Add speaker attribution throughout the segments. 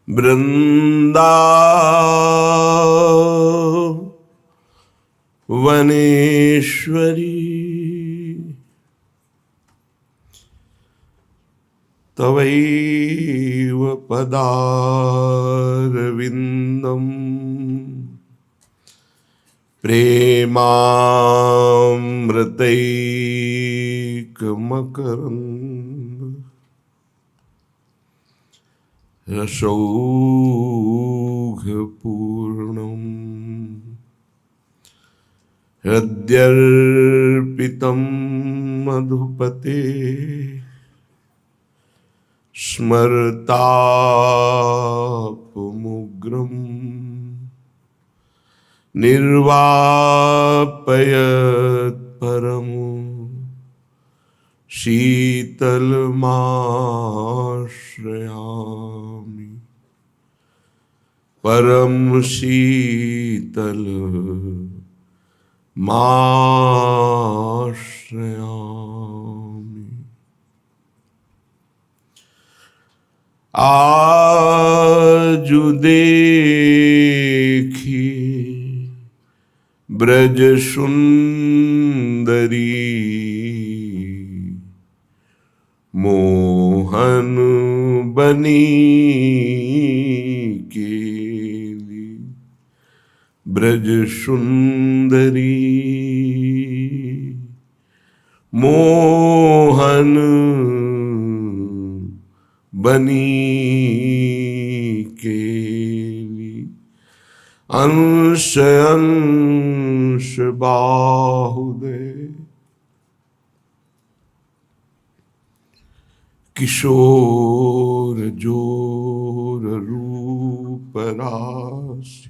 Speaker 1: वृंदावनेश्वरी तवैव पदारविन्दम् प्रेमामृतैकमकरन् रसौघपूर्णम् हृद्यर्पितं मधुपते स्मरतापमुग्रम् निर्वापयत् परमो शीतलमाश्रयामि परम शीतल माश्रयामि। आजु देखी ब्रज सुंदरी मोहन बनी केली ब्रज सुंदरी मोहन बनी केली अंश अंश बाहुदय किशोर जोर रूप राशि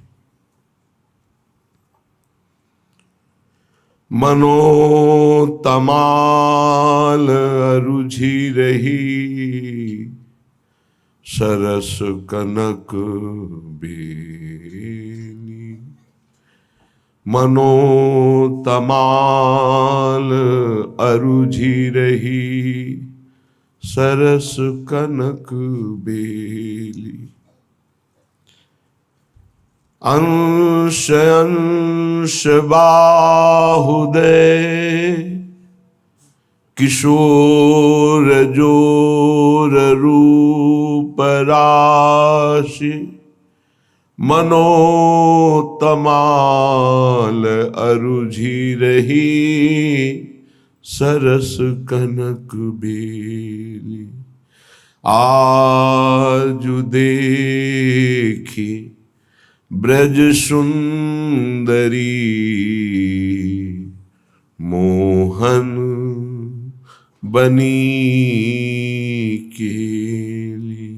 Speaker 1: मनोतमाल अरुझि रही सरस कनक बेनी मनोतमाल अरुझि रही सरस कनक बेली अंश अंश बाहुदय किशोर जोर रूप राशि मनोतमाल अरुझि रही सरस कनक बेली आजु देखी ब्रज सुंदरी मोहन बनी केली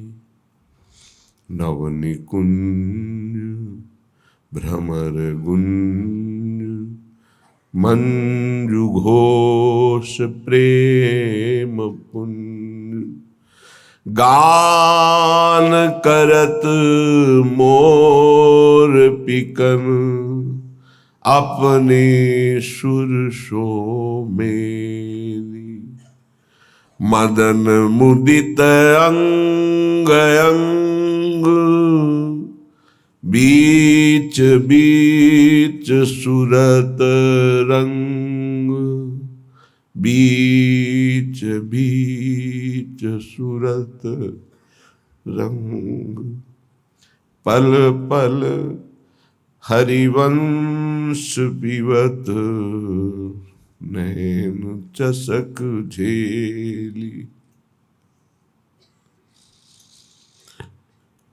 Speaker 1: नवनिकुंज भ्रमर गुंज मंजु घोष प्रेम पुंज गान करत मोर पिकन अपने सुर सो मेली मदन मुदित अंग अंग बीच बीच सुरत रंग बीच बीच सुरत रंग पल पल हरिवंश पिबत नैन चसक झेली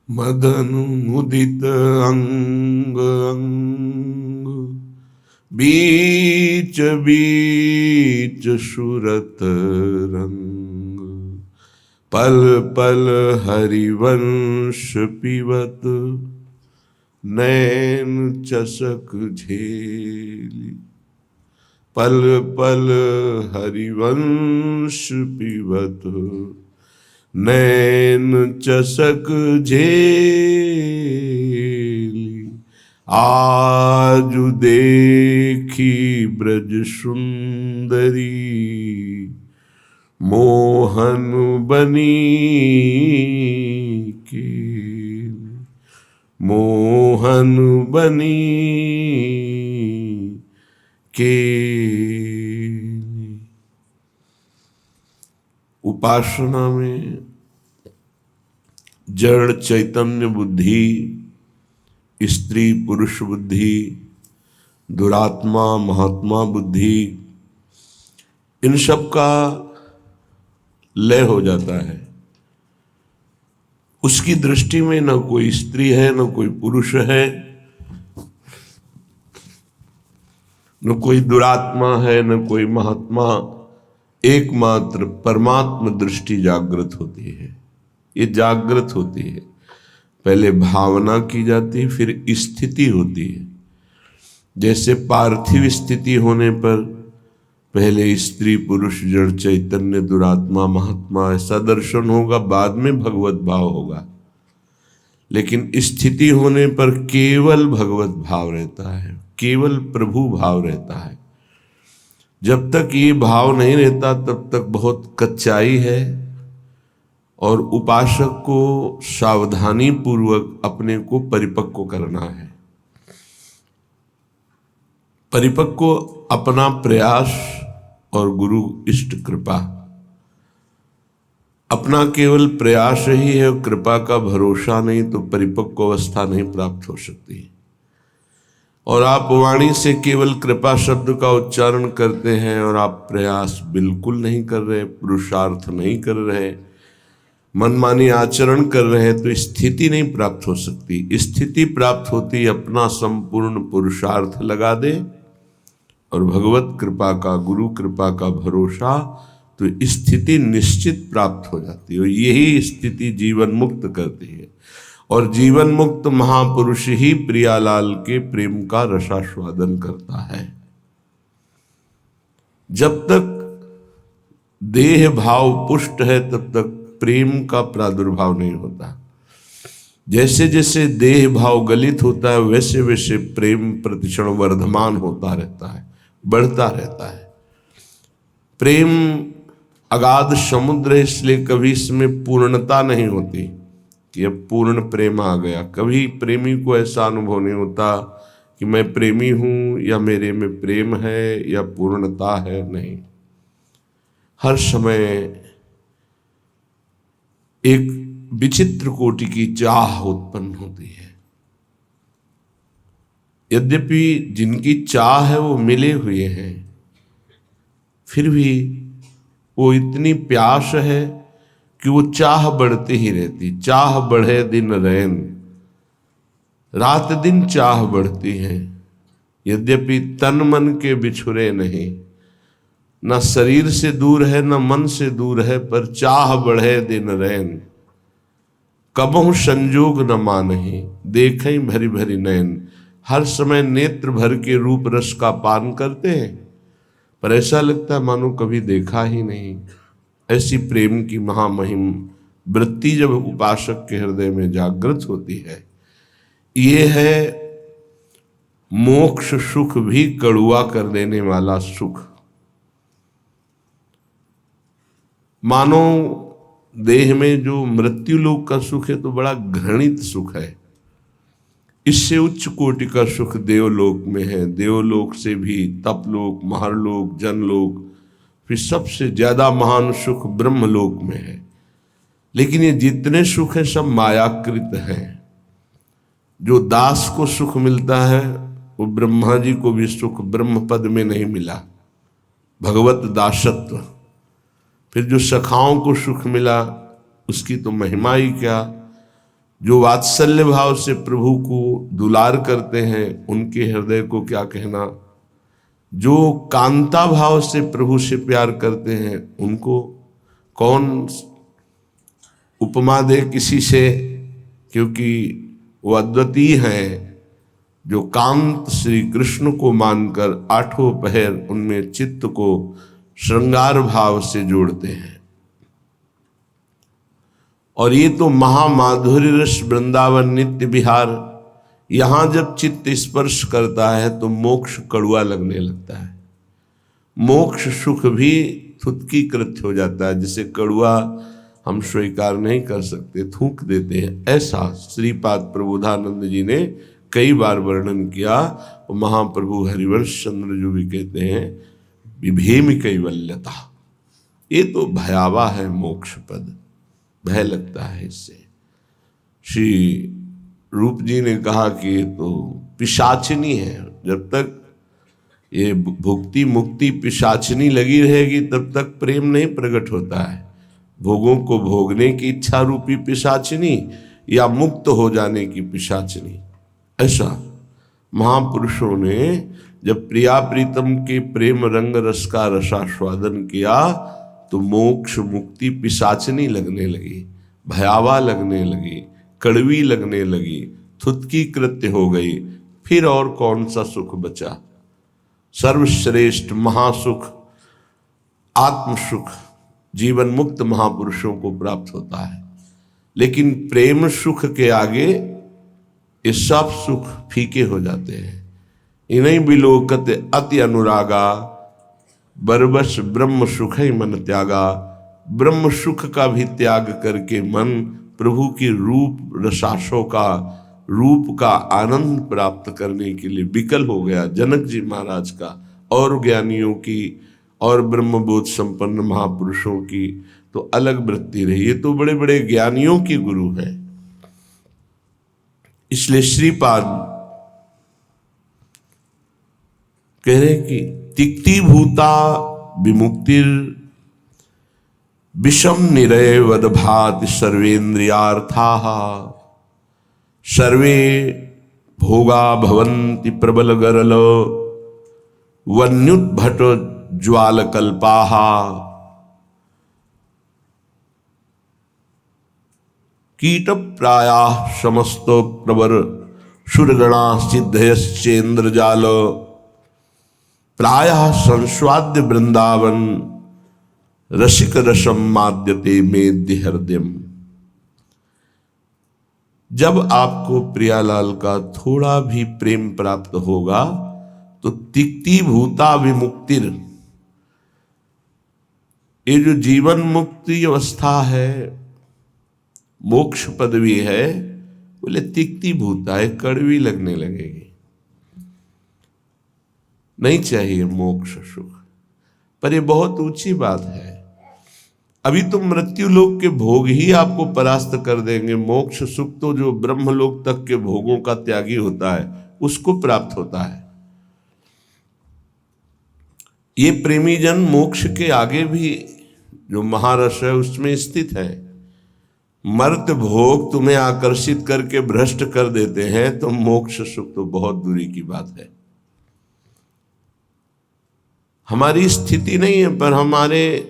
Speaker 1: मदन मुदित अंग अंग बीच बीच सुरत रंग पल पल हरिवंश पिबत नैन चसक झेली पल पल हरिवंश पिबत नैन चसक झेली आजु देखी ब्रज सुंदरी मोहन बनी केली मोहन बनी के। उपासना में जड़ चैतन्य बुद्धि, स्त्री पुरुष बुद्धि, दुरात्मा महात्मा बुद्धि, इन सब का लय हो जाता है। उसकी दृष्टि में न कोई स्त्री है, न कोई पुरुष है, न कोई दुरात्मा है, न कोई महात्मा। एकमात्र परमात्म दृष्टि जागृत होती है। ये जागृत होती है, पहले भावना की जाती है, फिर स्थिति होती है। जैसे पार्थिव स्थिति होने पर पहले स्त्री पुरुष जड़ चैतन्य दुरात्मा महात्मा ऐसा दर्शन होगा, बाद में भगवत भाव होगा। लेकिन स्थिति होने पर केवल भगवत भाव रहता है, केवल प्रभु भाव रहता है। जब तक ये भाव नहीं रहता तब तक बहुत कच्चाई है, और उपासक को सावधानी पूर्वक अपने को परिपक्व करना है। परिपक्व अपना प्रयास और गुरु इष्ट कृपा। अपना केवल प्रयास ही है, कृपा का भरोसा नहीं तो परिपक्व अवस्था नहीं प्राप्त हो सकती। और आप वाणी से केवल कृपा शब्द का उच्चारण करते हैं और आप प्रयास बिल्कुल नहीं कर रहे, पुरुषार्थ नहीं कर रहे, मनमानी आचरण कर रहे हैं, तो स्थिति नहीं प्राप्त हो सकती। स्थिति प्राप्त होती अपना संपूर्ण पुरुषार्थ लगा दे और भगवत कृपा का, गुरु कृपा का भरोसा, तो स्थिति निश्चित प्राप्त हो जाती है। और यही स्थिति जीवन मुक्त करती है। और जीवन मुक्त महापुरुष ही प्रियालाल के प्रेम का रसास्वादन करता है। जब तक देह भाव पुष्ट है तब तक प्रेम का प्रादुर्भाव नहीं होता। जैसे जैसे देह भाव गलित होता है वैसे वैसे प्रेम प्रतिक्षण वर्धमान होता रहता है, बढ़ता रहता है। प्रेम अगाध समुद्र है, इसलिए कभी इसमें पूर्णता नहीं होती कि अब पूर्ण प्रेम आ गया। कभी प्रेमी को ऐसा अनुभव नहीं होता कि मैं प्रेमी हूं या मेरे में प्रेम है या पूर्णता है, नहीं। हर समय एक विचित्र कोटि की चाह उत्पन्न होती है। यद्यपि जिनकी चाह है वो मिले हुए हैं, फिर भी वो इतनी प्यास है कि वो चाह बढ़ती ही रहती। चाह बढ़े दिन रैन, रात दिन चाह बढ़ती है। यद्यपि तन मन के बिछुरे नहीं, न शरीर से दूर है न मन से दूर है, पर चाह बढ़े दिन रैन। कबहु संजोग न मानहि, देखें भरी भरी नैन। हर समय नेत्र भर के रूप रस का पान करते हैं, पर ऐसा लगता है मानो कभी देखा ही नहीं। ऐसी प्रेम की महामहिम वृत्ति जब उपासक के हृदय में जागृत होती है, ये है मोक्ष सुख भी कड़ुआ कर देने वाला सुख। मानो देह में जो मृत्यु लोक का सुख है तो बड़ा घृणित सुख है। इससे उच्च कोटि का सुख देवलोक में है। देवलोक से भी तपलोक, महरलोक, जनलोक, फिर सबसे ज्यादा महान सुख ब्रह्मलोक में है। लेकिन ये जितने सुख हैं सब मायाकृत हैं। जो दास को सुख मिलता है वो ब्रह्मा जी को भी सुख ब्रह्म पद में नहीं मिला, भगवत दासत्व। फिर जो सखाओं को सुख मिला उसकी तो महिमा ही क्या। जो वात्सल्य भाव से प्रभु को दुलार करते हैं उनके हृदय को क्या कहना। जो कांता भाव से प्रभु से प्यार करते हैं उनको कौन उपमा दे किसी से, क्योंकि वो अद्वितीय हैं। जो कांत श्री कृष्ण को मानकर आठों पहर उनमें चित्त को श्रृंगार भाव से जोड़ते हैं। और ये तो महामाधुर्य रस वृंदावन नित्य विहार, यहां जब चित्त स्पर्श करता है तो मोक्ष कड़ुआ लगने लगता है। मोक्ष सुख भी थुत्कीकृत हो जाता है। जैसे कड़ुआ हम स्वीकार नहीं कर सकते, थूक देते हैं। ऐसा श्रीपाद प्रबोधानंद जी ने कई बार वर्णन किया। महाप्रभु हरिवंश चंद्र जो भी कहते हैं विभेम कैवल्यता, ये तो भयावह है मोक्ष पद, भय लगता है इससे। श्री रूप जी ने कहा कि ये तो पिशाचिनी है, जब तक ये भुक्ति मुक्ति पिशाचिनी लगी रहेगी तब तक प्रेम नहीं प्रकट होता है। भोगों को भोगने की इच्छा रूपी पिशाचिनी या मुक्त हो जाने की पिशाचिनी। ऐसा महापुरुषों ने जब प्रिया प्रीतम के प्रेम रंग रस का रसास्वादन किया तो मोक्ष मुक्ति पिशाचिनी लगने लगी, भयावह लगने लगी, कड़वी लगने लगी, थुतकी कृत्य हो गई। फिर और कौन सा सुख बचा? सर्वश्रेष्ठ महासुख आत्म सुख जीवन मुक्त महापुरुषों को प्राप्त होता है। लेकिन प्रेम सुख के आगे ये सब सुख फीके हो जाते हैं। इन्हीं बिलोकत अति अनुरागा, बरबस ब्रह्म सुख ही मन त्यागा। ब्रह्म सुख का भी त्याग करके मन प्रभु की रूप रसासों का, रूप का आनंद प्राप्त करने के लिए विकल हो गया। जनक जी महाराज का और ज्ञानियों की और ब्रह्मबोध संपन्न महापुरुषों की तो अलग वृत्ति रही। ये तो बड़े बड़े ज्ञानियों की गुरु है। इसलिए श्रीपाद कह रहे कि तिक्ति भूता विमुक्तिर विषम निरय वदभाति सर्वेन्द्रियार्थाः सर्वे भोगा भवन्ति प्रबल गरल वन्युद्भट ज्वालकल्पाः कीट प्रायाः समस्त प्रवर सुरगणा सिद्धयश्चेन्द्रजाल प्रायः संस्वाद्य वृंदावन रसिक रसम माद्यते मेद्य हृदयम। जब आपको प्रियालाल का थोड़ा भी प्रेम प्राप्त होगा तो तिक्ति भूता विमुक्तिर, ये जो जीवन मुक्ति अवस्था है, मोक्ष पदवी है, बोले तिक्ति भूता है, कड़वी लगने लगेगी। नहीं चाहिए मोक्ष सुख, पर ये बहुत ऊंची बात है। अभी तो मृत्यु लोक के भोग ही आपको परास्त कर देंगे। मोक्ष सुख तो जो ब्रह्मलोक तक के भोगों का त्यागी होता है उसको प्राप्त होता है। ये प्रेमी जन मोक्ष के आगे भी जो महारस है उसमें स्थित है। मर्त भोग तुम्हें आकर्षित करके भ्रष्ट कर देते हैं तो मोक्ष सुख तो बहुत दूरी की बात है। हमारी स्थिति नहीं है, पर हमारे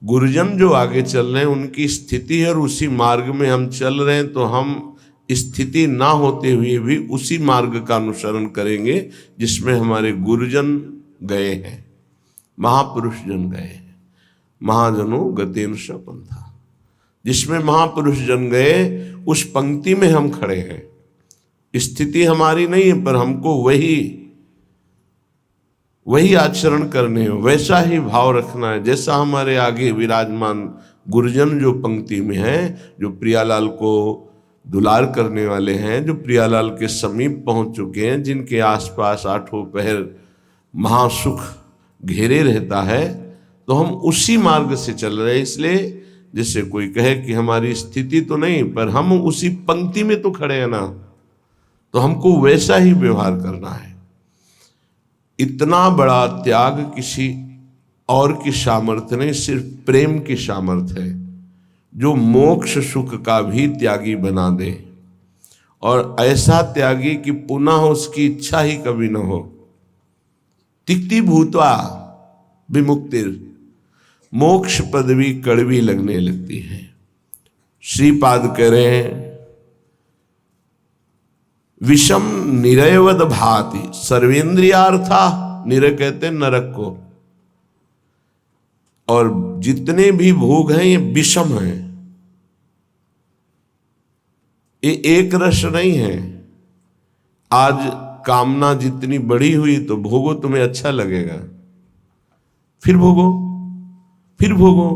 Speaker 1: गुरुजन जो आगे चल रहे हैं उनकी स्थिति है और उसी मार्ग में हम चल रहे हैं, तो हम स्थिति ना होते हुए भी उसी मार्ग का अनुसरण करेंगे जिसमें हमारे गुरुजन गए हैं, महापुरुष जन गए हैं। महाजनों गतेन स पंथा, जिसमें महापुरुष जन गए उस पंक्ति में हम खड़े हैं। स्थिति हमारी नहीं है, पर हमको वही आचरण करने हो, वैसा ही भाव रखना है जैसा हमारे आगे विराजमान गुरुजन जो पंक्ति में हैं, जो प्रियालाल को दुलार करने वाले हैं, जो प्रियालाल के समीप पहुंच चुके हैं, जिनके आसपास आठों पहर महासुख घेरे रहता है, तो हम उसी मार्ग से चल रहे हैं। इसलिए जैसे कोई कहे कि हमारी स्थिति तो नहीं, पर हम उसी पंक्ति में तो खड़े हैं ना, तो हमको वैसा ही व्यवहार करना है। इतना बड़ा त्याग किसी और की सामर्थ्य नहीं, सिर्फ प्रेम की सामर्थ्य है जो मोक्ष सुख का भी त्यागी बना दे, और ऐसा त्यागी कि पुनः उसकी इच्छा ही कभी न हो। तिक्ति भूत्वा विमुक्तिर, मोक्ष पदवी कड़वी लगने लगती है। श्रीपाद कह रहे हैं विषम निरयवद भाति सर्वेन्द्रियार्था, निरय कहते हैं नरक को, और जितने भी भोग हैं ये विषम हैं, ये एक रस नहीं है। आज कामना जितनी बढ़ी हुई तो भोगो, तुम्हें अच्छा लगेगा, फिर भोगो, फिर भोगो,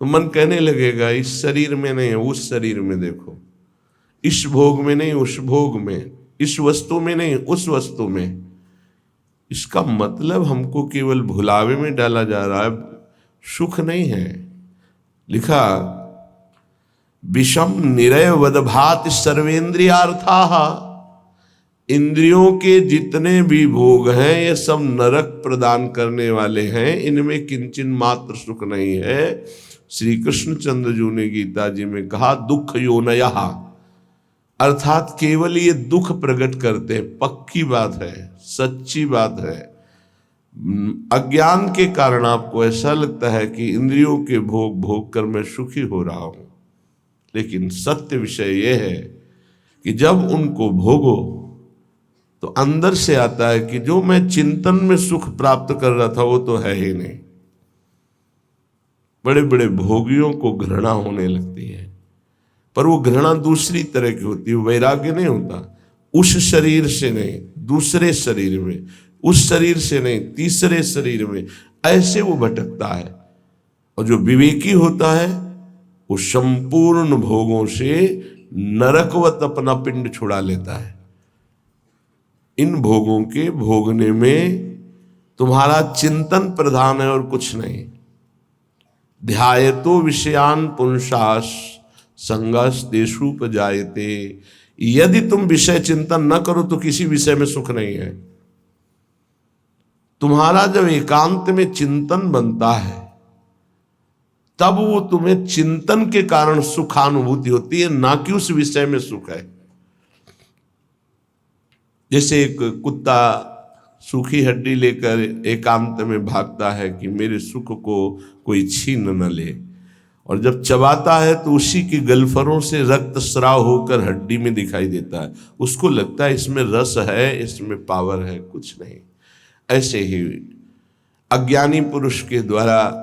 Speaker 1: तो मन कहने लगेगा इस शरीर में नहीं, उस शरीर में देखो, इस भोग में नहीं, उस भोग में, इस वस्तु में नहीं, उस वस्तु में। इसका मतलब हमको केवल भुलावे में डाला जा रहा है, सुख नहीं है। लिखा विषम निरय वदभात सर्वेंद्रियार्थाः, इंद्रियों के जितने भी भोग हैं ये सब नरक प्रदान करने वाले हैं, इनमें किंचन मात्र सुख नहीं है। श्री कृष्णचंद्र जी ने गीता जी में कहा दुख योनयः, अर्थात केवल ये दुख प्रकट करते हैं। पक्की बात है, सच्ची बात है। अज्ञान के कारण आपको ऐसा लगता है कि इंद्रियों के भोग भोग कर मैं सुखी हो रहा हूं, लेकिन सत्य विषय यह है कि जब उनको भोगो तो अंदर से आता है कि जो मैं चिंतन में सुख प्राप्त कर रहा था वो तो है ही नहीं। बड़े बड़े भोगियों को घृणा होने लगती है, पर वो घृणा दूसरी तरह की होती है, वैराग्य नहीं होता। उस शरीर से नहीं, दूसरे शरीर में, उस शरीर से नहीं, तीसरे शरीर में, ऐसे वो भटकता है। और जो विवेकी होता है वो संपूर्ण भोगों से नरकवत अपना पिंड छुड़ा लेता है। इन भोगों के भोगने में तुम्हारा चिंतन प्रधान है और कुछ नहीं। ध्यायतो विषयान पुंसास संगस देशुपजायते, यदि तुम विषय चिंतन न करो तो किसी विषय में सुख नहीं है। तुम्हारा जब एकांत में चिंतन बनता है तब वो तुम्हें चिंतन के कारण सुखानुभूति होती है, ना कि उस विषय में सुख है। जैसे एक कुत्ता सूखी हड्डी लेकर एकांत में भागता है कि मेरे सुख को कोई छीन न ले, और जब चबाता है तो उसी की गलफरों से रक्त स्राव होकर हड्डी में दिखाई देता है। उसको लगता है इसमें रस है, इसमें पावर है, कुछ नहीं। ऐसे ही अज्ञानी पुरुष के द्वारा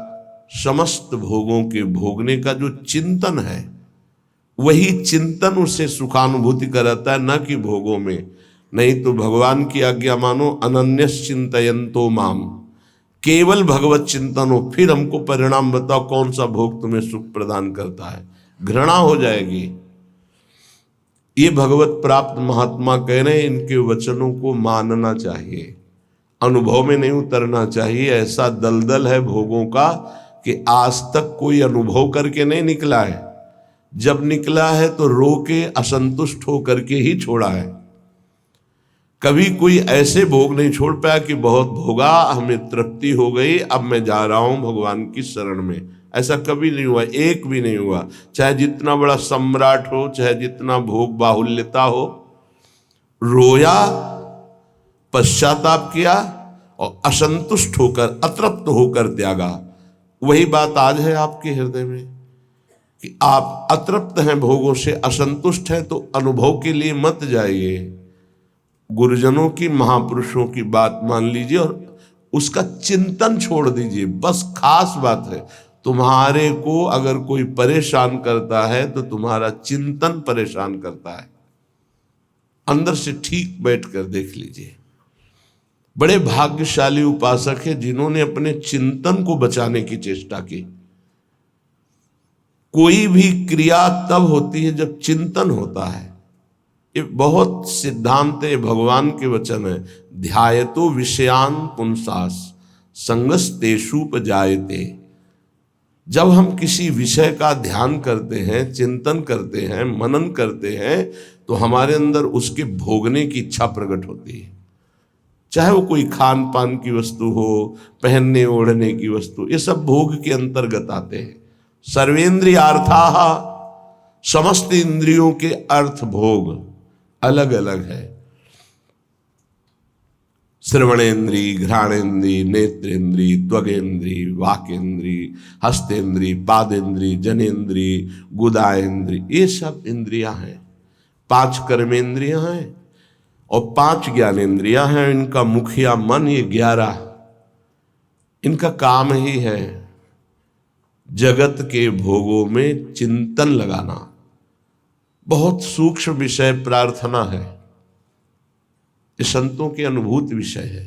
Speaker 1: समस्त भोगों के भोगने का जो चिंतन है, वही चिंतन उसे सुखानुभूति कराता है, न कि भोगों में। नहीं तो भगवान की आज्ञा मानो, अनन्यस चिंतयन्तो माम, केवल भगवत चिंतन हो, फिर हमको परिणाम बताओ कौन सा भोग तुम्हें सुख प्रदान करता है। घृणा हो जाएगी। ये भगवत प्राप्त महात्मा कह रहे हैं, इनके वचनों को मानना चाहिए, अनुभव में नहीं उतरना चाहिए। ऐसा दलदल है भोगों का कि आज तक कोई अनुभव करके नहीं निकला है। जब निकला है तो रो के असंतुष्ट होकर के ही छोड़ा है। कभी कोई ऐसे भोग नहीं छोड़ पाया कि बहुत भोगा, हमें तृप्ति हो गई, अब मैं जा रहा हूं भगवान की शरण में। ऐसा कभी नहीं हुआ, एक भी नहीं हुआ। चाहे जितना बड़ा सम्राट हो, चाहे जितना भोग बाहुल्यता हो, रोया, पश्चाताप किया और असंतुष्ट होकर, अतृप्त होकर त्यागा। वही बात आज है आपके हृदय में कि आप अतृप्त हैं भोगों से, असंतुष्ट हैं, तो अनुभव के लिए मत जाइए। गुरुजनों की, महापुरुषों की बात मान लीजिए और उसका चिंतन छोड़ दीजिए। बस खास बात है, तुम्हारे को अगर कोई परेशान करता है तो तुम्हारा चिंतन परेशान करता है। अंदर से ठीक बैठकर देख लीजिए। बड़े भाग्यशाली उपासक है जिन्होंने अपने चिंतन को बचाने की चेष्टा की। कोई भी क्रिया तब होती है जब चिंतन होता है। ये बहुत सिद्धांत है, भगवान के वचन है। ध्यायतो विषयान पुंसास संगस तेषुपजायते। जब हम किसी विषय का ध्यान करते हैं, चिंतन करते हैं, मनन करते हैं, तो हमारे अंदर उसके भोगने की इच्छा प्रकट होती है। चाहे वो कोई खान पान की वस्तु हो, पहनने ओढ़ने की वस्तु, ये सब भोग के अंतर्गत आते हैं। सर्वेंद्रियार्थाः, समस्त इंद्रियों के अर्थ भोग अलग अलग है। श्रवणेन्द्री, घ्राणेन्द्री, नेत्रेन्द्री, त्वगेन्द्री, वाकेन्द्री, हस्तेन्द्री, पादेन्द्री, जनेन्द्री, गुदाएन्द्री, ये सब इंद्रियां हैं। 5 कर्मेंद्रियां हैं और 5 ज्ञानेन्द्रियां हैं। इनका मुखिया मन, ये 11, इनका काम ही है जगत के भोगों में चिंतन लगाना। बहुत सूक्ष्म विषय प्रार्थना है, ये संतों के अनुभूत विषय है।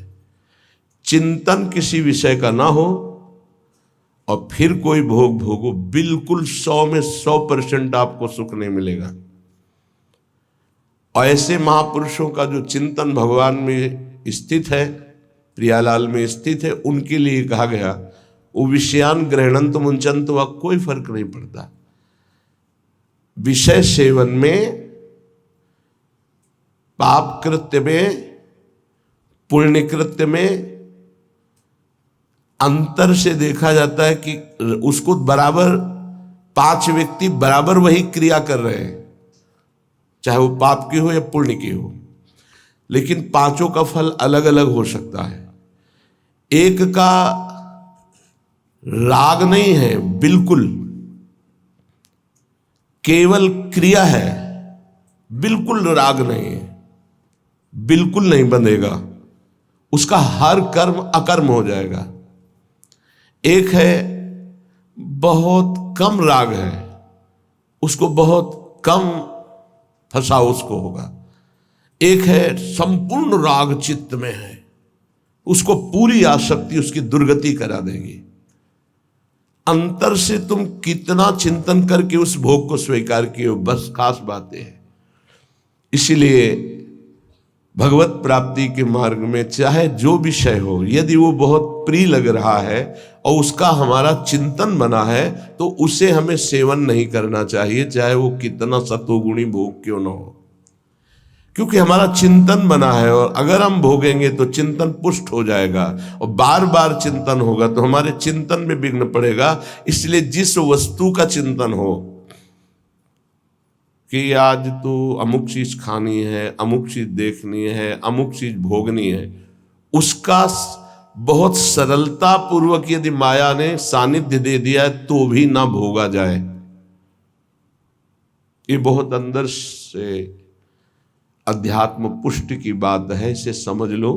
Speaker 1: चिंतन किसी विषय का ना हो, और फिर कोई भोग भोगो, बिल्कुल 100 में 100% आपको सुख नहीं मिलेगा। और ऐसे महापुरुषों का जो चिंतन भगवान में स्थित है, प्रियालाल में स्थित है, उनके लिए कहा गया वो विषयान ग्रहणंत मुंचंत, वह कोई फर्क नहीं पड़ता। विषय सेवन में, पाप कृत्य में, पुण्य कृत्य में अंतर से देखा जाता है कि उसको बराबर 5 व्यक्ति बराबर वही क्रिया कर रहे हैं, चाहे वो पाप की हो या पुण्य की हो, लेकिन पांचों का फल अलग अलग हो सकता है। एक का राग नहीं है, बिल्कुल केवल क्रिया है, बिल्कुल राग नहीं है, बिल्कुल नहीं बंधेगा, उसका हर कर्म अकर्म हो जाएगा। एक है बहुत कम राग है, उसको बहुत कम फंसाओ उसको होगा। एक है संपूर्ण राग चित्त में है, उसको पूरी आसक्ति उसकी दुर्गति करा देगी। अंतर से तुम कितना चिंतन करके उस भोग को स्वीकार किए हो, बस खास बातें हैं। इसीलिए भगवत प्राप्ति के मार्ग में चाहे जो विषय हो, यदि वो बहुत प्रिय लग रहा है और उसका हमारा चिंतन बना है, तो उसे हमें सेवन नहीं करना चाहिए, चाहे वो कितना सतोगुणी भोग क्यों न हो, क्योंकि हमारा चिंतन बना है। और अगर हम भोगेंगे तो चिंतन पुष्ट हो जाएगा, और बार बार चिंतन होगा तो हमारे चिंतन में विघ्न पड़ेगा। इसलिए जिस वस्तु का चिंतन हो कि आज तो अमुक चीज खानी है, अमुक चीज देखनी है, अमुक चीज भोगनी है, उसका बहुत सरलता पूर्वक यदि माया ने सानिध्य दे दिया है तो भी ना भोगा जाए। ये बहुत अंदर से अध्यात्म पुष्टि की बात है, इसे समझ लो।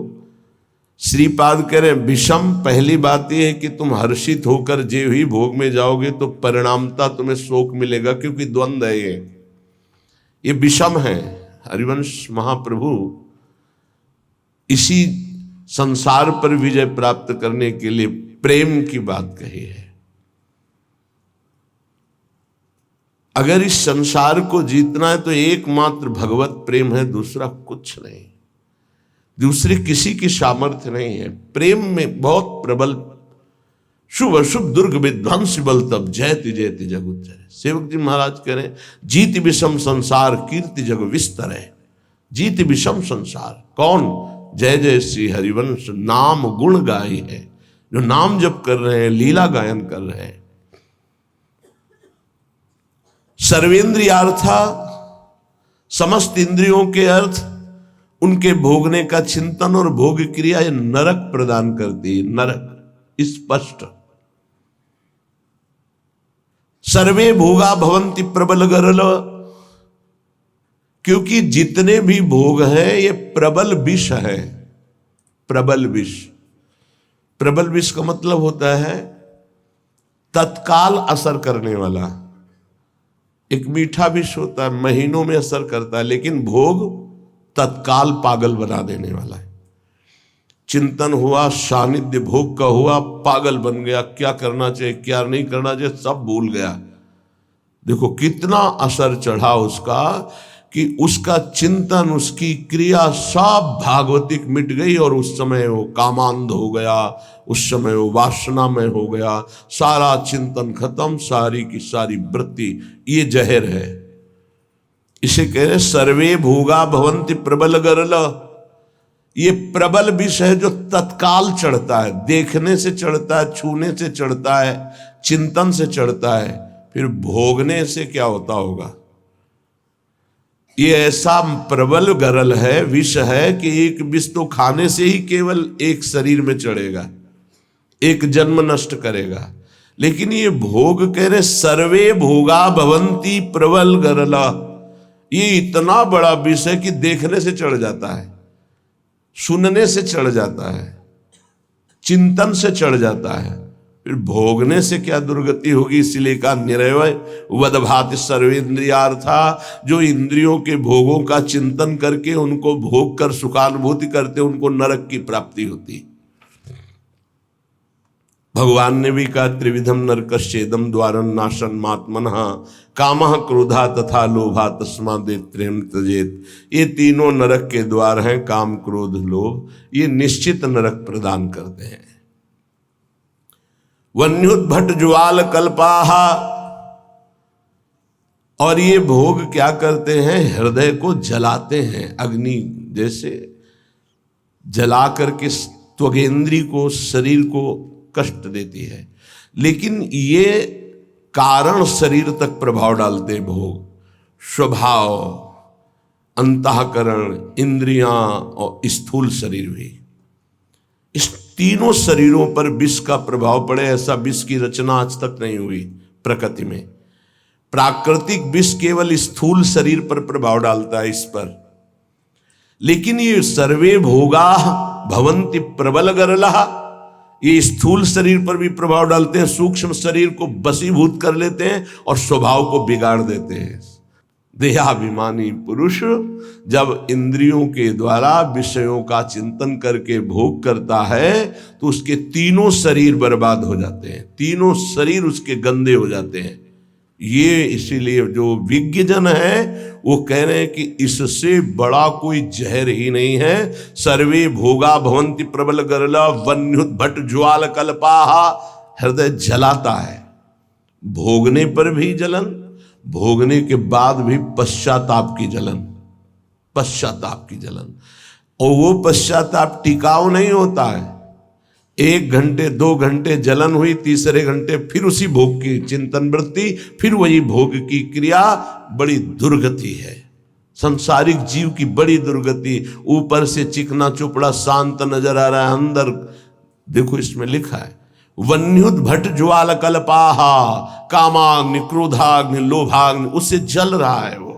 Speaker 1: श्रीपाद कह रहे विषम, पहली बात यह है कि तुम हर्षित होकर जे ही भोग में जाओगे तो परिणामता तुम्हें शोक मिलेगा, क्योंकि द्वंद्व है ये विषम है। हरिवंश महाप्रभु इसी संसार पर विजय प्राप्त करने के लिए प्रेम की बात कही है। अगर इस संसार को जीतना है तो एकमात्र भगवत प्रेम है, दूसरा कुछ नहीं, दूसरी किसी की सामर्थ्य नहीं है। प्रेम में बहुत प्रबल शुभ अशुभ दुर्ग विध्वंस बल तब जयति जयति जग उच्चरे। सेवक जी महाराज कह रहे जीत विषम संसार कीर्ति जग विस्तर है। जीत विषम संसार कौन? जय जय श्री हरिवंश नाम गुण गाई है, जो नाम जप कर रहे हैं, लीला गायन कर रहे हैं। सर्वेंद्रियार्था, समस्त इंद्रियों के अर्थ, उनके भोगने का चिंतन और भोग क्रिया ये नरक प्रदान करती है, नरक स्पष्ट। सर्वे भोगा भवंति प्रबल गरल, क्योंकि जितने भी भोग हैं ये प्रबल विष है। प्रबल विष, प्रबल विष का मतलब होता है तत्काल असर करने वाला। एक मीठा विष होता है, महीनों में असर करता है, लेकिन भोग तत्काल पागल बना देने वाला है। चिंतन हुआ, सानिध्य भोग का हुआ, पागल बन गया, क्या करना चाहिए क्या नहीं करना चाहिए सब भूल गया। देखो कितना असर चढ़ा उसका, कि उसका चिंतन, उसकी क्रिया सब भागवतिक मिट गई, और उस समय वो कामांध हो गया, उस समय वो वासना में हो गया, सारा चिंतन खत्म, सारी की सारी वृत्ति। ये जहर है, इसे कह रहे सर्वे भोगा भवंति प्रबल गरल। ये प्रबल विष है जो तत्काल चढ़ता है, देखने से चढ़ता है, छूने से चढ़ता है, चिंतन से चढ़ता है, फिर भोगने से क्या होता होगा। ये ऐसा प्रबल गरल है, विष है, कि एक विष तो खाने से ही केवल एक शरीर में चढ़ेगा, एक जन्म नष्ट करेगा। लेकिन ये भोग कह रहे सर्वे भोगा भवंती प्रबल गरला, ये इतना बड़ा विष है कि देखने से चढ़ जाता है, सुनने से चढ़ जाता है, चिंतन से चढ़ जाता है, फिर भोगने से क्या दुर्गति होगी। इसलिए कहा निरवय वदभाति सर्वेंद्रियार्था, जो इंद्रियों के भोगों का चिंतन करके उनको भोग कर सुखानुभूति करते उनको नरक की प्राप्ति होती। भगवान ने भी कहा त्रिविधम नरकश्चेदम द्वारम नाशन मात्मनः कामः क्रोधा तथा लोभा तस्मादेत्रेम त्यजेत। ये तीनों नरक के द्वार हैं, काम क्रोध लोभ, ये निश्चित नरक प्रदान करते हैं। वन्युद्भट ज्वाल कल्पाहा, और ये भोग क्या करते हैं, हृदय को जलाते हैं, अग्नि जैसे जला करके त्वगेंद्री को, शरीर को कष्ट देती है। लेकिन ये कारण शरीर तक प्रभाव डालते हैं भोग, स्वभाव, अंतःकरण, इंद्रियां और स्थूल शरीर भी। इस तीनों शरीरों पर विष का प्रभाव पड़े, ऐसा विष की रचना आज तक नहीं हुई प्रकृति में। प्राकृतिक विष केवल स्थूल शरीर पर प्रभाव डालता है, इस पर। लेकिन ये सर्वे भोगा भवंति प्रबल गरलहा, ये स्थूल शरीर पर भी प्रभाव डालते हैं, सूक्ष्म शरीर को बसीभूत कर लेते हैं और स्वभाव को बिगाड़ देते हैं। देहाभिमानी पुरुष जब इंद्रियों के द्वारा विषयों का चिंतन करके भोग करता है तो उसके तीनों शरीर बर्बाद हो जाते हैं, तीनों शरीर उसके गंदे हो जाते हैं। ये इसीलिए जो विज्ञजन है वो कह रहे हैं कि इससे बड़ा कोई जहर ही नहीं है। सर्वे भोगा भवंति प्रबल गरला वन्युद्भट ज्वाल कल्पाहा, हृदय जलाता है, भोगने पर भी जलन, भोगने के बाद भी पश्चाताप की जलन, पश्चाताप की जलन। और वो पश्चाताप टिकाऊ नहीं होता है। 1 घंटे 2 घंटे जलन हुई, तीसरे घंटे फिर उसी भोग की चिंतन वृत्ति, फिर वही भोग की क्रिया। बड़ी दुर्गति है संसारिक जीव की, बड़ी दुर्गति। ऊपर से चिकना चुपड़ा शांत नजर आ रहा है, अंदर देखो इसमें लिखा है वन्युद्भट ज्वाल कल्पाहा कामाग्नि क्रोधाग्नि लोभाग्नि, उससे जल रहा है वो।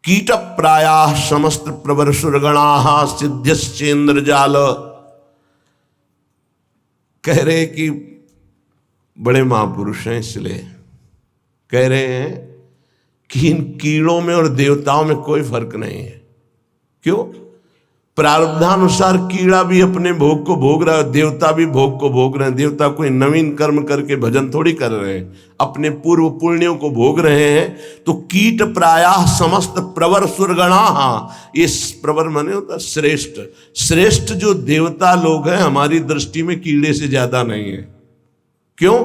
Speaker 1: कीट प्रायाः समस्त प्रवर सुरगणाः सिद्ध्यश्चेन्द्र जाल, कह रहे कि बड़े महापुरुष हैं, इसलिए कह रहे हैं कि इन कीड़ों में और देवताओं में कोई फर्क नहीं है। क्यों? प्रारब्धानुसार कीड़ा भी अपने भोग को भोग रहा है, देवता भी भोग को भोग रहे हैं। देवता कोई नवीन कर्म करके भजन थोड़ी कर रहे हैं, अपने पूर्व पुण्यों को भोग रहे हैं। तो कीट प्रायः समस्त प्रवर सुरगणाः, ये प्रवर माने होता श्रेष्ठ, श्रेष्ठ जो देवता लोग हैं हमारी दृष्टि में कीड़े से ज्यादा नहीं है। क्यों?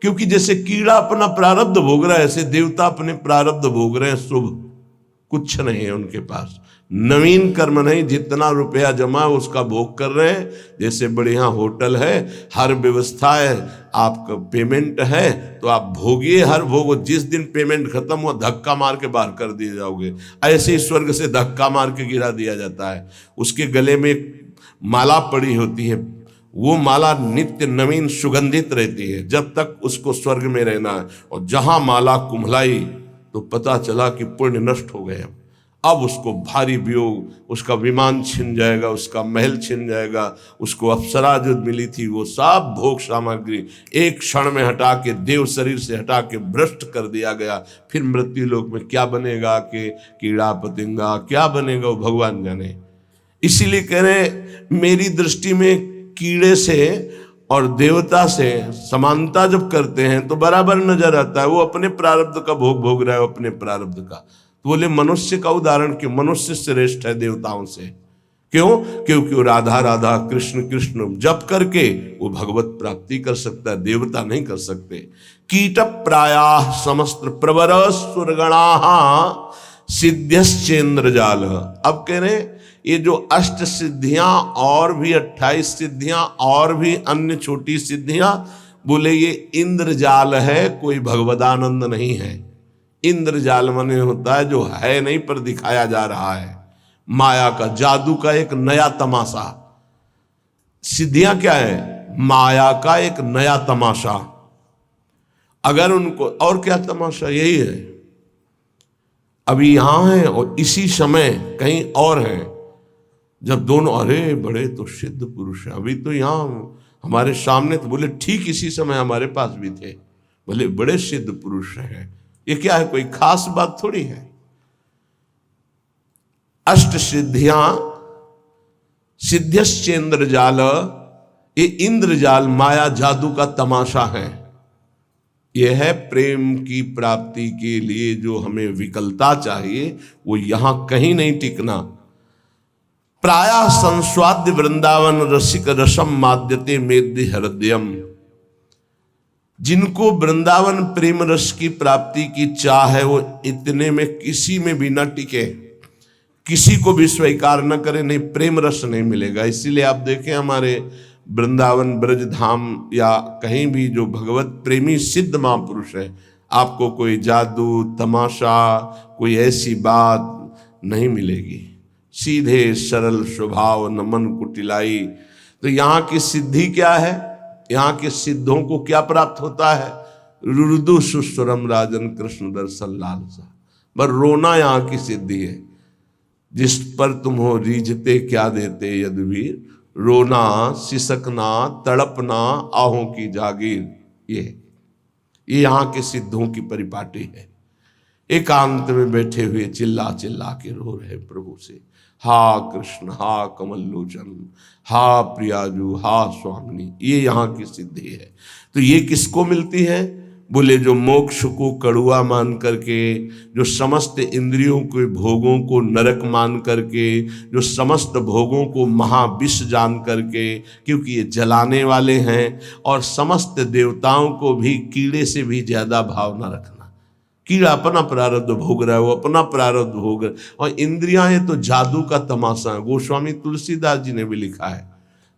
Speaker 1: क्योंकि जैसे कीड़ा अपना प्रारब्ध भोग रहा है, ऐसे देवता अपने प्रारब्ध भोग रहे हैं। शुभ कुछ नहीं है उनके पास, नवीन कर्म नहीं, जितना रुपया जमा है उसका भोग कर रहे हैं। जैसे बढ़िया होटल है, हर व्यवस्था है, आपका पेमेंट है तो आप भोगिए हर भोग। जिस दिन पेमेंट खत्म हुआ धक्का मार के बाहर कर दिए जाओगे। ऐसे ही स्वर्ग से धक्का मार के गिरा दिया जाता है। उसके गले में एक माला पड़ी होती है, वो माला नित्य नवीन सुगंधित रहती है जब तक उसको स्वर्ग में रहना है। और जहां माला कुम्हलाई तो पता चला कि पुण्य नष्ट हो गए। अब उसको भारी वियोग, उसका विमान छिन जाएगा, उसका महल छिन जाएगा, उसको अप्सरा जो मिली थी वो सब भोग सामग्री एक क्षण में हटा के, देव शरीर से हटा के भ्रष्ट कर दिया गया। फिर मृत्यु लोक में क्या बनेगा कि कीड़ा पतिंगा क्या बनेगा वो भगवान जाने। इसीलिए कह रहे मेरी दृष्टि में कीड़े से और देवता से समानता जब करते हैं तो बराबर नजर आता है। वो अपने प्रारब्ध का भोग भोग रहा है, अपने प्रारब्ध का। तो बोले मनुष्य का उदाहरण क्यों? मनुष्य श्रेष्ठ है देवताओं से। क्यों? क्योंकि वो राधा राधा कृष्ण कृष्ण जप करके वो भगवत प्राप्ति कर सकता है, देवता नहीं कर सकते। कीट प्रायाः समस्त प्रवर सुरगणाः सिद्ध्यश्चेन्द्र जाल। अब कह रहे ये जो अष्ट सिद्धियां और भी 28 सिद्धियां और भी अन्य छोटी सिद्धियां, बोले ये इंद्रजाल है, कोई भगवदानंद नहीं है। इंद्रजाल माने होता है जो है नहीं पर दिखाया जा रहा है, माया का, जादू का एक नया तमाशा। सिद्धियां क्या है? माया का एक नया तमाशा। अगर उनको और क्या तमाशा, यही है अभी यहां है और इसी समय कहीं और है। जब दोनों अरे बड़े तो सिद्ध पुरुष हैं, अभी तो यहां हमारे सामने, तो बोले ठीक इसी समय हमारे पास भी थे, बोले बड़े सिद्ध पुरुष हैं। ये क्या है? कोई खास बात थोड़ी है। अष्ट सिद्धियां सिद्ध्यश्चेन्द्र जाल, ये इंद्रजाल माया जादू का तमाशा है। यह है प्रेम की प्राप्ति के लिए जो हमें विकलता चाहिए, वो यहां कहीं नहीं टिकना। प्रायः संस्वाद्य वृंदावन रसिक रसम माद्यते मेद्य हृदयम। जिनको वृंदावन प्रेम रस की प्राप्ति की चाह है, वो इतने में किसी में भी न टिके, किसी को भी स्वीकार न करे, नहीं प्रेम रस नहीं मिलेगा। इसीलिए आप देखें हमारे वृंदावन ब्रज धाम या कहीं भी जो भगवत प्रेमी सिद्ध महापुरुष है, आपको कोई जादू तमाशा कोई ऐसी बात नहीं मिलेगी। सीधे सरल स्वभाव, नमन कुटिलाई। तो यहाँ की सिद्धि क्या है? यहाँ के सिद्धों को क्या प्राप्त होता है? रुदु सुस्वरम राजन कृष्ण दर्शन लालसा। पर रोना यहाँ की सिद्धि है। जिस पर तुम हो रीझते क्या देते यदुवीर, रोना सिसकना तड़पना आहों की जागीर। ये यहाँ के सिद्धों की परिपाटी है। एकांत में बैठे हुए चिल्ला चिल्ला के रो रहे प्रभु से, हा कृष्ण, हा कमल लोचन, हा प्रियाजू, हा स्वामिनी। ये यहाँ की सिद्धि है। तो ये किसको मिलती है? बोले जो मोक्ष को कड़ुआ मान करके, जो समस्त इंद्रियों के भोगों को नरक मान करके, जो समस्त भोगों को महाविष जान करके, क्योंकि ये जलाने वाले हैं, और समस्त देवताओं को भी कीड़े से भी ज्यादा भाव न रखना। कीड़ा अपना प्रारब्ध भोग रहा है, वो अपना प्रारब्ध भोग रहा है। और इंद्रियां हैं तो जादू का तमाशा। गोस्वामी तुलसीदास जी ने भी लिखा है,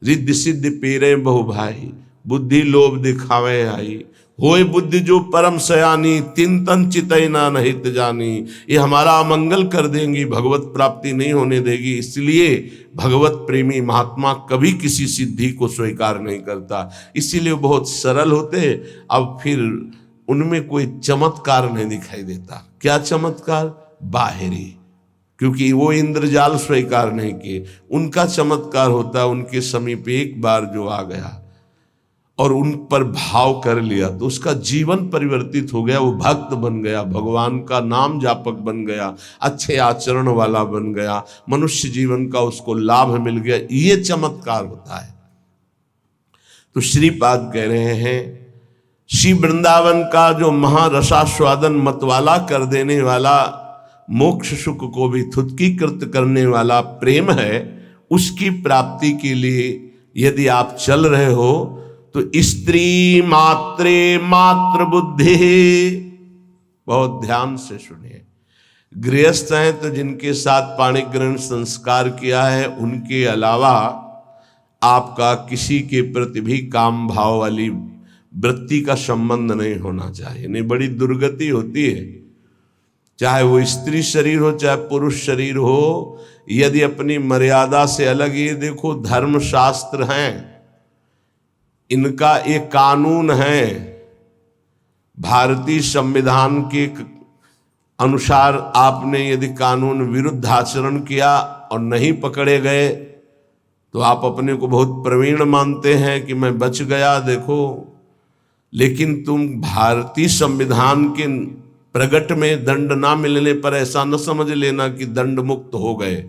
Speaker 1: रिद्धि सिद्धि पेरे बहु भाई, बुद्धि लोभ दिखावे आई, होए बुद्धि जो परम सयानी, तिन तन चितैना नहित जानी। ये हमारा अमंगल कर देंगी, भगवत प्राप्ति नहीं होने देगी। इसलिए भगवत प्रेमी महात्मा कभी किसी सिद्धि को स्वीकार नहीं करता। इसीलिए बहुत सरल होते। अब फिर उनमें कोई चमत्कार नहीं दिखाई देता। क्या चमत्कार? बाहरी, क्योंकि वो इंद्रजाल स्वीकार नहीं किए। उनका चमत्कार होता है, उनके समीप एक बार जो आ गया और उन पर भाव कर लिया, तो उसका जीवन परिवर्तित हो गया। वो भक्त बन गया, भगवान का नाम जापक बन गया, अच्छे आचरण वाला बन गया, मनुष्य जीवन का उसको लाभ मिल गया। ये चमत्कार होता है। तो श्रीपाद कह रहे हैं, श्री वृंदावन का जो महारसास्वादन मतवाला कर देने वाला, मोक्ष सुख को भी थुत्कीकृत करने वाला प्रेम है, उसकी प्राप्ति के लिए यदि आप चल रहे हो तो स्त्री मात्रे मात्र बुद्धि। बहुत ध्यान से सुनिए। गृहस्थ हैं तो जिनके साथ पाणी ग्रहण संस्कार किया है, उनके अलावा आपका किसी के प्रति भी काम भाव वाली वृत्ति का संबंध नहीं होना चाहिए। नहीं, बड़ी दुर्गति होती है। चाहे वो स्त्री शरीर हो चाहे पुरुष शरीर हो, यदि अपनी मर्यादा से अलग, ये देखो धर्म शास्त्र हैं, इनका एक कानून है। भारतीय संविधान के अनुसार आपने यदि कानून विरुद्ध आचरण किया और नहीं पकड़े गए तो आप अपने को बहुत प्रवीण मानते हैं कि मैं बच गया, देखो। लेकिन तुम भारतीय संविधान के प्रगट में दंड ना मिलने पर ऐसा न समझ लेना कि दंड मुक्त हो गए।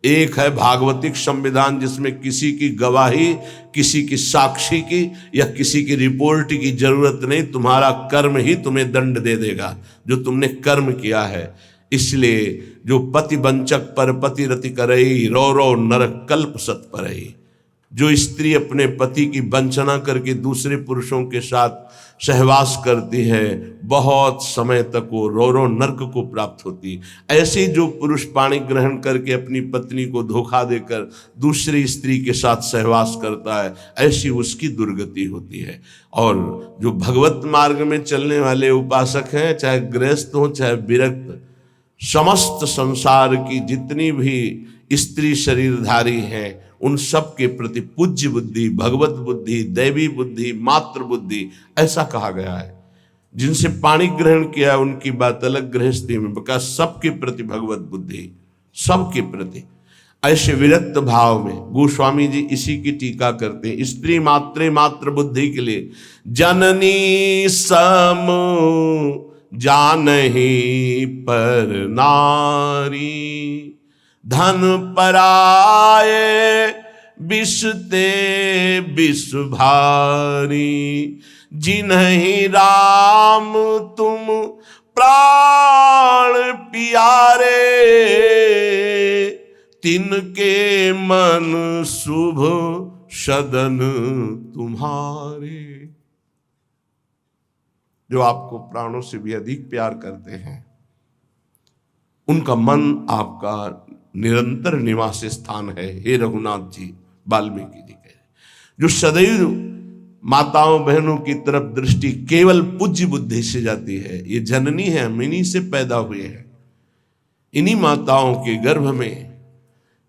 Speaker 1: एक है भागवतिक संविधान, जिसमें किसी की गवाही, किसी की साक्षी की या किसी की रिपोर्ट की जरूरत नहीं, तुम्हारा कर्म ही तुम्हें दंड दे देगा जो तुमने कर्म किया है। इसलिए जो पति वंचक पर पति रति करई, रो रो नरक कल्प सत परई। जो स्त्री अपने पति की वंचना करके दूसरे पुरुषों के साथ सहवास करती है, बहुत समय तक वो रो रो नरक को प्राप्त होती। ऐसे जो पुरुष पाणी ग्रहण करके अपनी पत्नी को धोखा देकर दूसरी स्त्री के साथ सहवास करता है, ऐसी उसकी दुर्गति होती है। और जो भगवत मार्ग में चलने वाले उपासक हैं, चाहे गृहस्थ हो चाहे विरक्त, समस्त संसार की जितनी भी स्त्री शरीरधारी हैं, उन सब के प्रति पूज्य बुद्धि, भगवत बुद्धि, दैवी बुद्धि, मातृ बुद्धि, ऐसा कहा गया है। जिनसे पाणी ग्रहण किया उनकी बात अलग, गृहस्थी में बका सबके प्रति भगवत बुद्धि, सबके प्रति। ऐसे विरक्त भाव में गोस्वामी जी इसी की टीका करते हैं। स्त्री मात्रे मातृ बुद्धि के लिए जननी सम जानहि पर नारी, धन पराये विषते विष भारी, जिन्हीं राम तुम प्राण प्यारे, तिनके मन शुभ सदन तुम्हारे। जो आपको प्राणों से भी अधिक प्यार करते हैं, उनका मन आपका निरंतर निवास स्थान है। हे रघुनाथ जी, वाल्मीकि जी कह रहे, जो सदैव माताओं बहनों की तरफ दृष्टि केवल पूज्य बुद्धि से जाती है। ये जननी है, हम इन्हीं से पैदा हुए हैं। इन्हीं माताओं के गर्भ में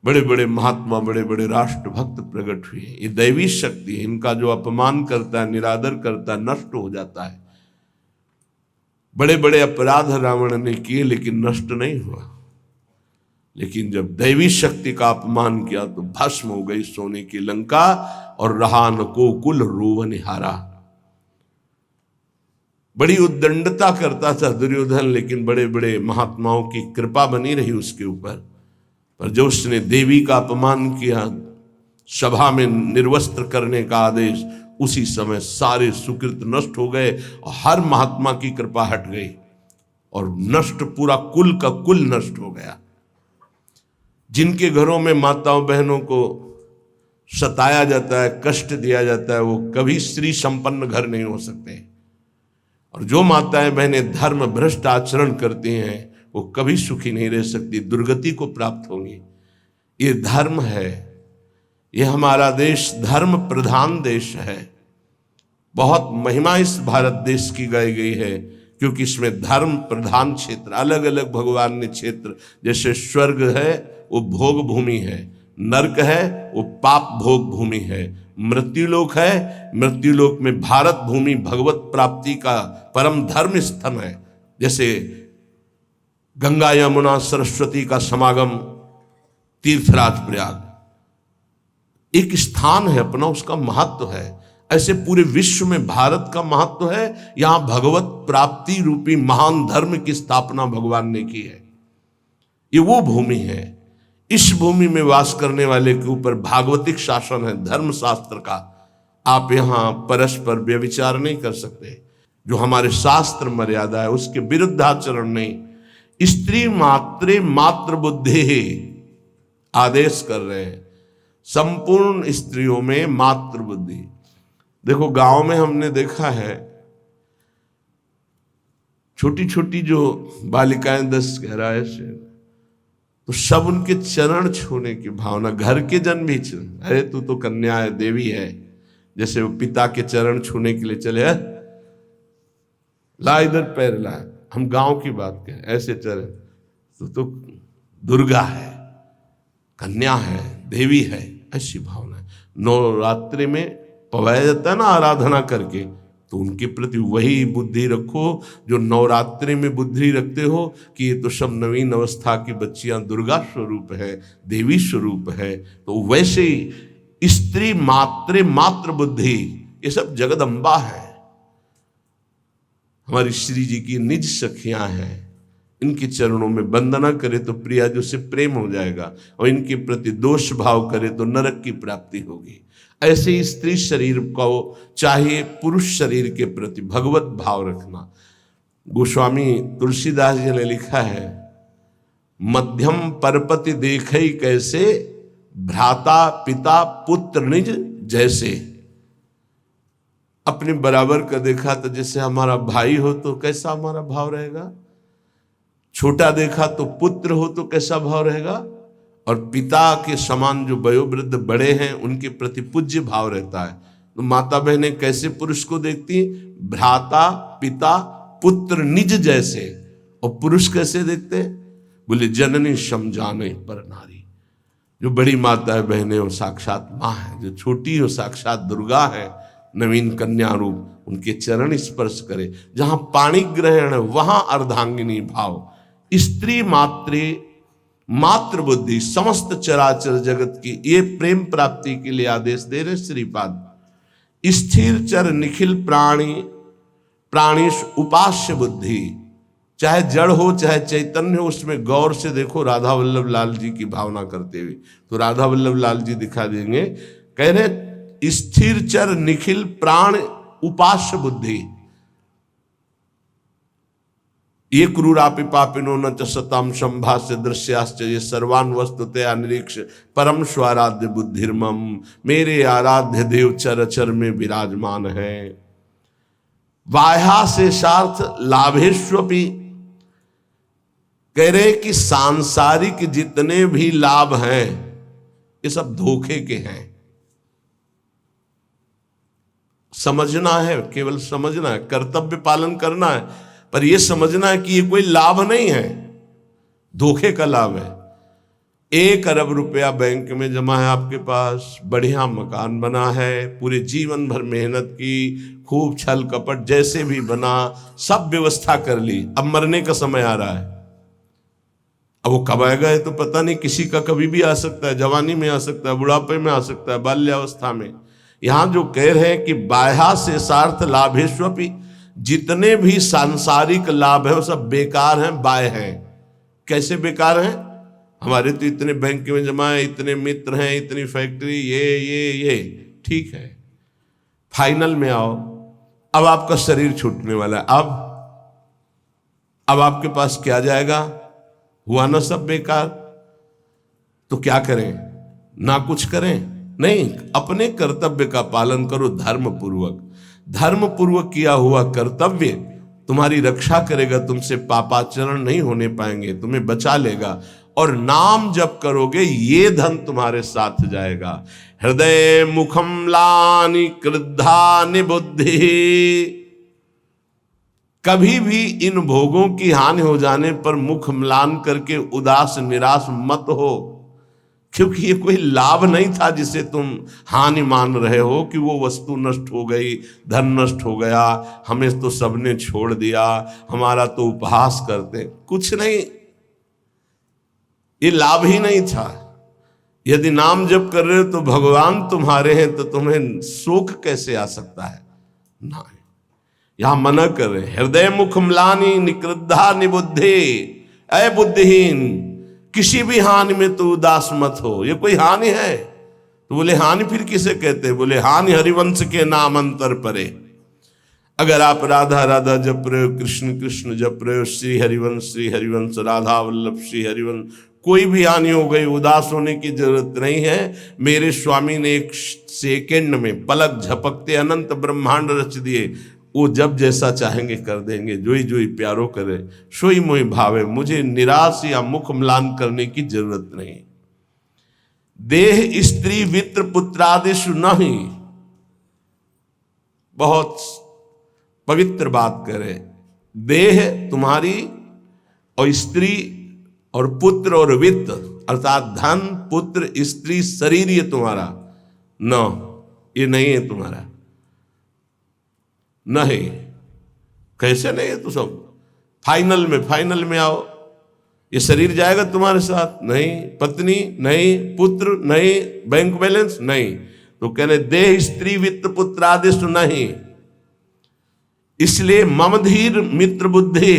Speaker 1: बड़े बड़े महात्मा, बड़े बड़े राष्ट्र भक्त प्रकट हुए। ये दैवी शक्ति है। इनका जो अपमान करता है, निरादर करता है, नष्ट हो जाता है। बड़े बड़े अपराध रावण ने किए लेकिन नष्ट नहीं हुआ। लेकिन जब दैवी शक्ति का अपमान किया तो भस्म हो गई सोने की लंका, और रहा न को कुल रोवनिहारा। बड़ी उद्दंडता करता था दुर्योधन, लेकिन बड़े बड़े महात्माओं की कृपा बनी रही उसके ऊपर। पर जो उसने देवी का अपमान किया, सभा में निर्वस्त्र करने का आदेश, उसी समय सारे सुकृत नष्ट हो गए और हर महात्मा की कृपा हट गई और नष्ट, पूरा कुल का कुल नष्ट हो गया। जिनके घरों में माताओं बहनों को सताया जाता है, कष्ट दिया जाता है, वो कभी स्त्री संपन्न घर नहीं हो सकते। और जो माताएं बहनें धर्म भ्रष्ट आचरण करती हैं, वो कभी सुखी नहीं रह सकती, दुर्गति को प्राप्त होंगी। ये धर्म है। ये हमारा देश धर्म प्रधान देश है। बहुत महिमा इस भारत देश की गाई गई है, क्योंकि इसमें धर्म प्रधान क्षेत्र, अलग अलग भगवान ने क्षेत्र, जैसे स्वर्ग है वो भोग भूमि है, नरक है वो पाप भोग भूमि है, मृत्युलोक है, मृत्युलोक में भारत भूमि भगवत प्राप्ति का परम धर्म स्थल है। जैसे गंगा यमुना सरस्वती का समागम तीर्थराज प्रयाग, एक स्थान है अपना, उसका महत्व है। ऐसे पूरे विश्व में भारत का महत्व है। यहां भगवत प्राप्ति रूपी महान धर्म की स्थापना भगवान ने की है। ये वो भूमि है। इस भूमि में वास करने वाले के ऊपर भागवतिक शासन है, धर्म शास्त्र का। आप यहां परस्पर व्यभिचार नहीं कर सकते। जो हमारे शास्त्र मर्यादा है उसके विरुद्ध आचरण नहीं। स्त्री मात्रे मात्र बुद्धि आदेश कर रहे हैं। संपूर्ण स्त्रियों में मात्र बुद्धि। देखो गांव में हमने देखा है, छोटी छोटी जो बालिकाएं 10-11 से, तो सब उनके चरण छूने की भावना, घर के जन भी, अरे तू तो कन्या है, देवी है, जैसे वो पिता के चरण छूने के लिए चले, ला इधर पैर ला, हम गांव की बात करें, ऐसे चरण, तो दुर्गा है, कन्या है, देवी है, ऐसी भावना है। नवरात्रि में पवाया जाता है ना आराधना करके, तो उनके प्रति वही बुद्धि रखो जो नवरात्रि में बुद्धि रखते हो कि ये तो सब नवीन अवस्था की बच्चियां दुर्गा स्वरूप है, देवी स्वरूप है। तो वैसे ही स्त्री मात्रे मात्र बुद्धि, ये सब जगदम्बा है, हमारी श्री जी की निज सखियां हैं। इनके चरणों में वंदना करे तो प्रिया जो से प्रेम हो जाएगा, और इनके प्रति दोष भाव करे तो नरक की प्राप्ति होगी। ऐसे ही स्त्री शरीर को चाहे पुरुष शरीर के प्रति भगवत भाव रखना। गोस्वामी तुलसीदास जी ने लिखा है, मध्यम परपति देखई कैसे, भ्राता पिता पुत्र निज जैसे। अपने बराबर का देखा तो जैसे हमारा भाई हो तो कैसा हमारा भाव रहेगा, छोटा देखा तो पुत्र हो तो कैसा भाव रहेगा, और पिता के समान जो वयोवृद्ध बड़े हैं उनके प्रति पूज्य भाव रहता है। तो माता बहनें कैसे पुरुष को देखती हैं, भ्राता पिता पुत्र निज जैसे। और पुरुष कैसे देखते हैं, बोले जननी समझाने पर नारी। जो बड़ी माता है बहनें वो साक्षात माँ है, जो छोटी हो साक्षात दुर्गा है, नवीन कन्या रूप, उनके चरण स्पर्श करे। जहां पाणी ग्रहण है वहां अर्धांगिनी भाव। स्त्री मात्रे मात्र बुद्धि, समस्त चराचर जगत की ये प्रेम प्राप्ति के लिए आदेश दे रहे श्रीपाद। स्थिर चर निखिल प्राणी प्राणीश उपास्य बुद्धि, चाहे जड़ हो चाहे चैतन्य हो, उसमें गौर से देखो राधा वल्लभ लाल जी की भावना करते हुए। तो राधा वल्लभ लाल जी दिखा देंगे, कह रहे स्थिर चर निखिल प्राण उपास्य बुद्धि, ये क्रूरापि पापिनो न च सताम संभाष्य दृश्याश्च ये सर्वान वस्तुतया निरीक्ष परम स्वाराध्य बुद्धिर्मम, मेरे आराध्य देव चर चर में विराजमान है। बाह्या से सार्थ लाभेश्वपि, कह रहे कि सांसारिक जितने भी लाभ हैं ये सब धोखे के हैं। समझना है, केवल समझना है, कर्तव्य पालन करना है, पर यह समझना है कि ये कोई लाभ नहीं है, धोखे का लाभ है। 1 अरब रुपया बैंक में जमा है आपके पास, बढ़िया मकान बना है, पूरे जीवन भर मेहनत की, खूब छल कपट जैसे भी बना, सब व्यवस्था कर ली, अब मरने का समय आ रहा है। अब वो कब आएगा ये तो पता नहीं, किसी का कभी भी आ सकता है, जवानी में आ सकता है, बुढ़ापे में आ सकता है, बाल्यावस्था में। यहां जो कह रहे हैं कि बाह्या से सार्थ लाभेश्वपि, जितने भी सांसारिक लाभ है वो सब बेकार हैं, बाह्य हैं। कैसे बेकार हैं? हमारे तो इतने बैंक में जमा है, इतने मित्र हैं, इतनी फैक्ट्री, ये ठीक है। फाइनल में आओ, अब आपका शरीर छूटने वाला है, अब आपके पास क्या जाएगा? हुआ ना सब बेकार। तो क्या करें? ना कुछ करें? नहीं, अपने कर्तव्य का पालन करो धर्म पूर्वक। धर्म पूर्वक किया हुआ कर्तव्य तुम्हारी रक्षा करेगा, तुमसे पापाचरण नहीं होने पाएंगे, तुम्हें बचा लेगा। और नाम जप करोगे ये धन तुम्हारे साथ जाएगा। हृदय मुखम्लानि क्रुद्धानि बुद्धि, कभी भी इन भोगों की हानि हो जाने पर मुख म्लान करके उदास निराश मत हो, क्योंकि ये कोई लाभ नहीं था जिसे तुम हानि मान रहे हो कि वो वस्तु नष्ट हो गई, धन नष्ट हो गया, हमें तो सबने छोड़ दिया, हमारा तो उपहास करते। कुछ नहीं, ये लाभ ही नहीं था। यदि नाम जप कर रहे हो तो भगवान तुम्हारे हैं, तो तुम्हें शोक कैसे आ सकता है? ना, यहां मना कर रहे, हृदय मुख म्लानि निकृद्धा निबुद्धि, ऐ बुद्धिहीन, किसी भी हानि में तो उदास मत हो। ये कोई हानि है? तो बोले हानि फिर किसे कहते हैं? बोले हानि हरिवंश के नाम अंतर परे। अगर आप राधा राधा जप रहे हो, कृष्ण कृष्ण जप रहे हो, श्री हरिवंश राधा वल्लभ श्री हरिवंश, कोई भी हानि हो गई, उदास होने की जरूरत नहीं है। मेरे स्वामी ने 1 सेकेंड में पलक झपकते अनंत ब्रह्मांड रच दिए। वो जब जैसा चाहेंगे कर देंगे, जोई जोई प्यारो करे सोई मोई भावे, मुझे निराश या मुख म्लान करने की जरूरत नहीं। देह स्त्री वित्र पुत्रादिषु नहीं, बहुत पवित्र बात करे। देह तुम्हारी और स्त्री और पुत्र और वित्त अर्थात धन पुत्र स्त्री शरीर ये तुम्हारा न, ये नहीं है तुम्हारा, नहीं। कैसे नहीं है? तो सब फाइनल में आओ, ये शरीर जाएगा तुम्हारे साथ? नहीं। पत्नी नहीं, पुत्र नहीं, बैंक बैलेंस नहीं। तो कहने देह स्त्री वित्त पुत्र आदेश नहीं। इसलिए मम धीर मित्र बुद्धि,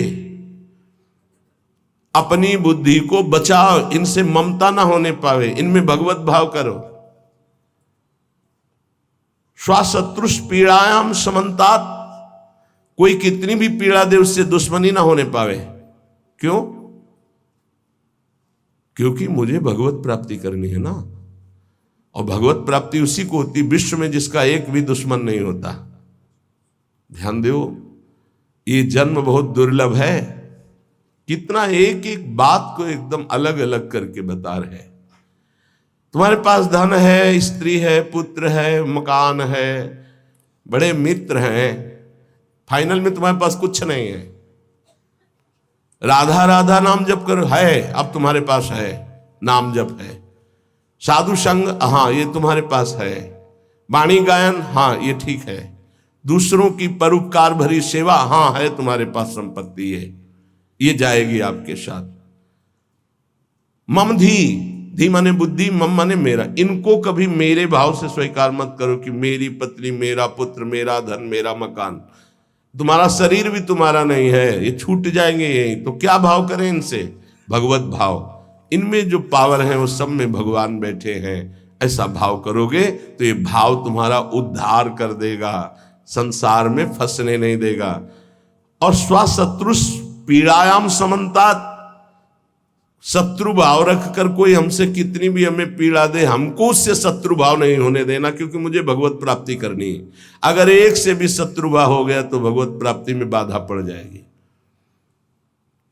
Speaker 1: अपनी बुद्धि को बचाओ, इनसे ममता ना होने पावे, इनमें भगवत भाव करो। स्वशत्रुष पीड़ायाम समन्तात, कोई कितनी भी पीड़ा दे उससे दुश्मनी ना होने पावे। क्यों? क्योंकि मुझे भगवत प्राप्ति करनी है ना, और भगवत प्राप्ति उसी को होती विश्व में जिसका एक भी दुश्मन नहीं होता। ध्यान दो, ये जन्म बहुत दुर्लभ है। कितना एक एक बात को एकदम अलग अलग करके बता रहे हैं। तुम्हारे पास धन है, स्त्री है, पुत्र है, मकान है, बड़े मित्र हैं, फाइनल में तुम्हारे पास कुछ नहीं है। राधा राधा नाम जप करो, है, अब तुम्हारे पास है, नाम जप है। साधु संग, हाँ ये तुम्हारे पास है। वाणी गायन, हाँ ये ठीक है। दूसरों की परोपकार भरी सेवा, हाँ है तुम्हारे पास संपत्ति है, ये जाएगी आपके साथ। मम धी माने बुद्धि, मम माने मेरा। इनको कभी मेरे भाव से स्वीकार मत करो कि मेरी पत्नी, मेरा पुत्र, मेरा धन, मेरा मकान। तुम्हारा शरीर भी तुम्हारा नहीं है, ये छूट जाएंगे यही, तो क्या भाव करें इनसे? भगवत भाव। इनमें जो पावर है वो सब में भगवान बैठे हैं, ऐसा भाव करोगे तो ये भाव तुम्हारा उद्धार कर देगा, संसार में फंसने नहीं देगा। और स्वशत्रुष पीड़ायाम समन्तात, शत्रु भाव रखकर कोई हमसे कितनी भी हमें पीड़ा दे, हमको उससे शत्रु भाव नहीं होने देना, क्योंकि मुझे भगवत प्राप्ति करनी है। अगर एक से भी शत्रु भाव हो गया तो भगवत प्राप्ति में बाधा पड़ जाएगी,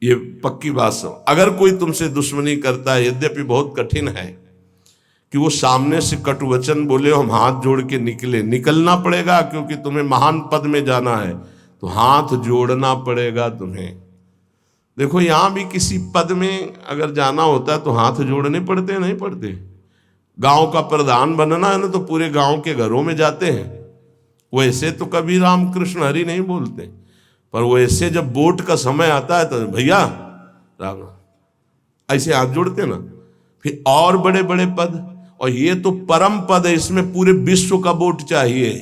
Speaker 1: ये पक्की बात हो। अगर कोई तुमसे दुश्मनी करता है, यद्यपि बहुत कठिन है कि वो सामने से कटु वचन बोले, हम हाथ जोड़ के निकलना पड़ेगा, क्योंकि तुम्हें महान पद में जाना है, तो हाथ जोड़ना पड़ेगा तुम्हें। देखो यहाँ भी किसी पद में अगर जाना होता है तो हाथ जोड़ने पड़ते हैं, नहीं पड़ते? गांव का प्रधान बनना है ना, तो पूरे गांव के घरों में जाते हैं। वैसे तो कभी राम कृष्ण हरि नहीं बोलते, पर वैसे जब वोट का समय आता है तो भैया राम ऐसे हाथ जोड़ते ना। फिर और बड़े बड़े पद, और ये तो परम पद है, इसमें पूरे विश्व का वोट चाहिए।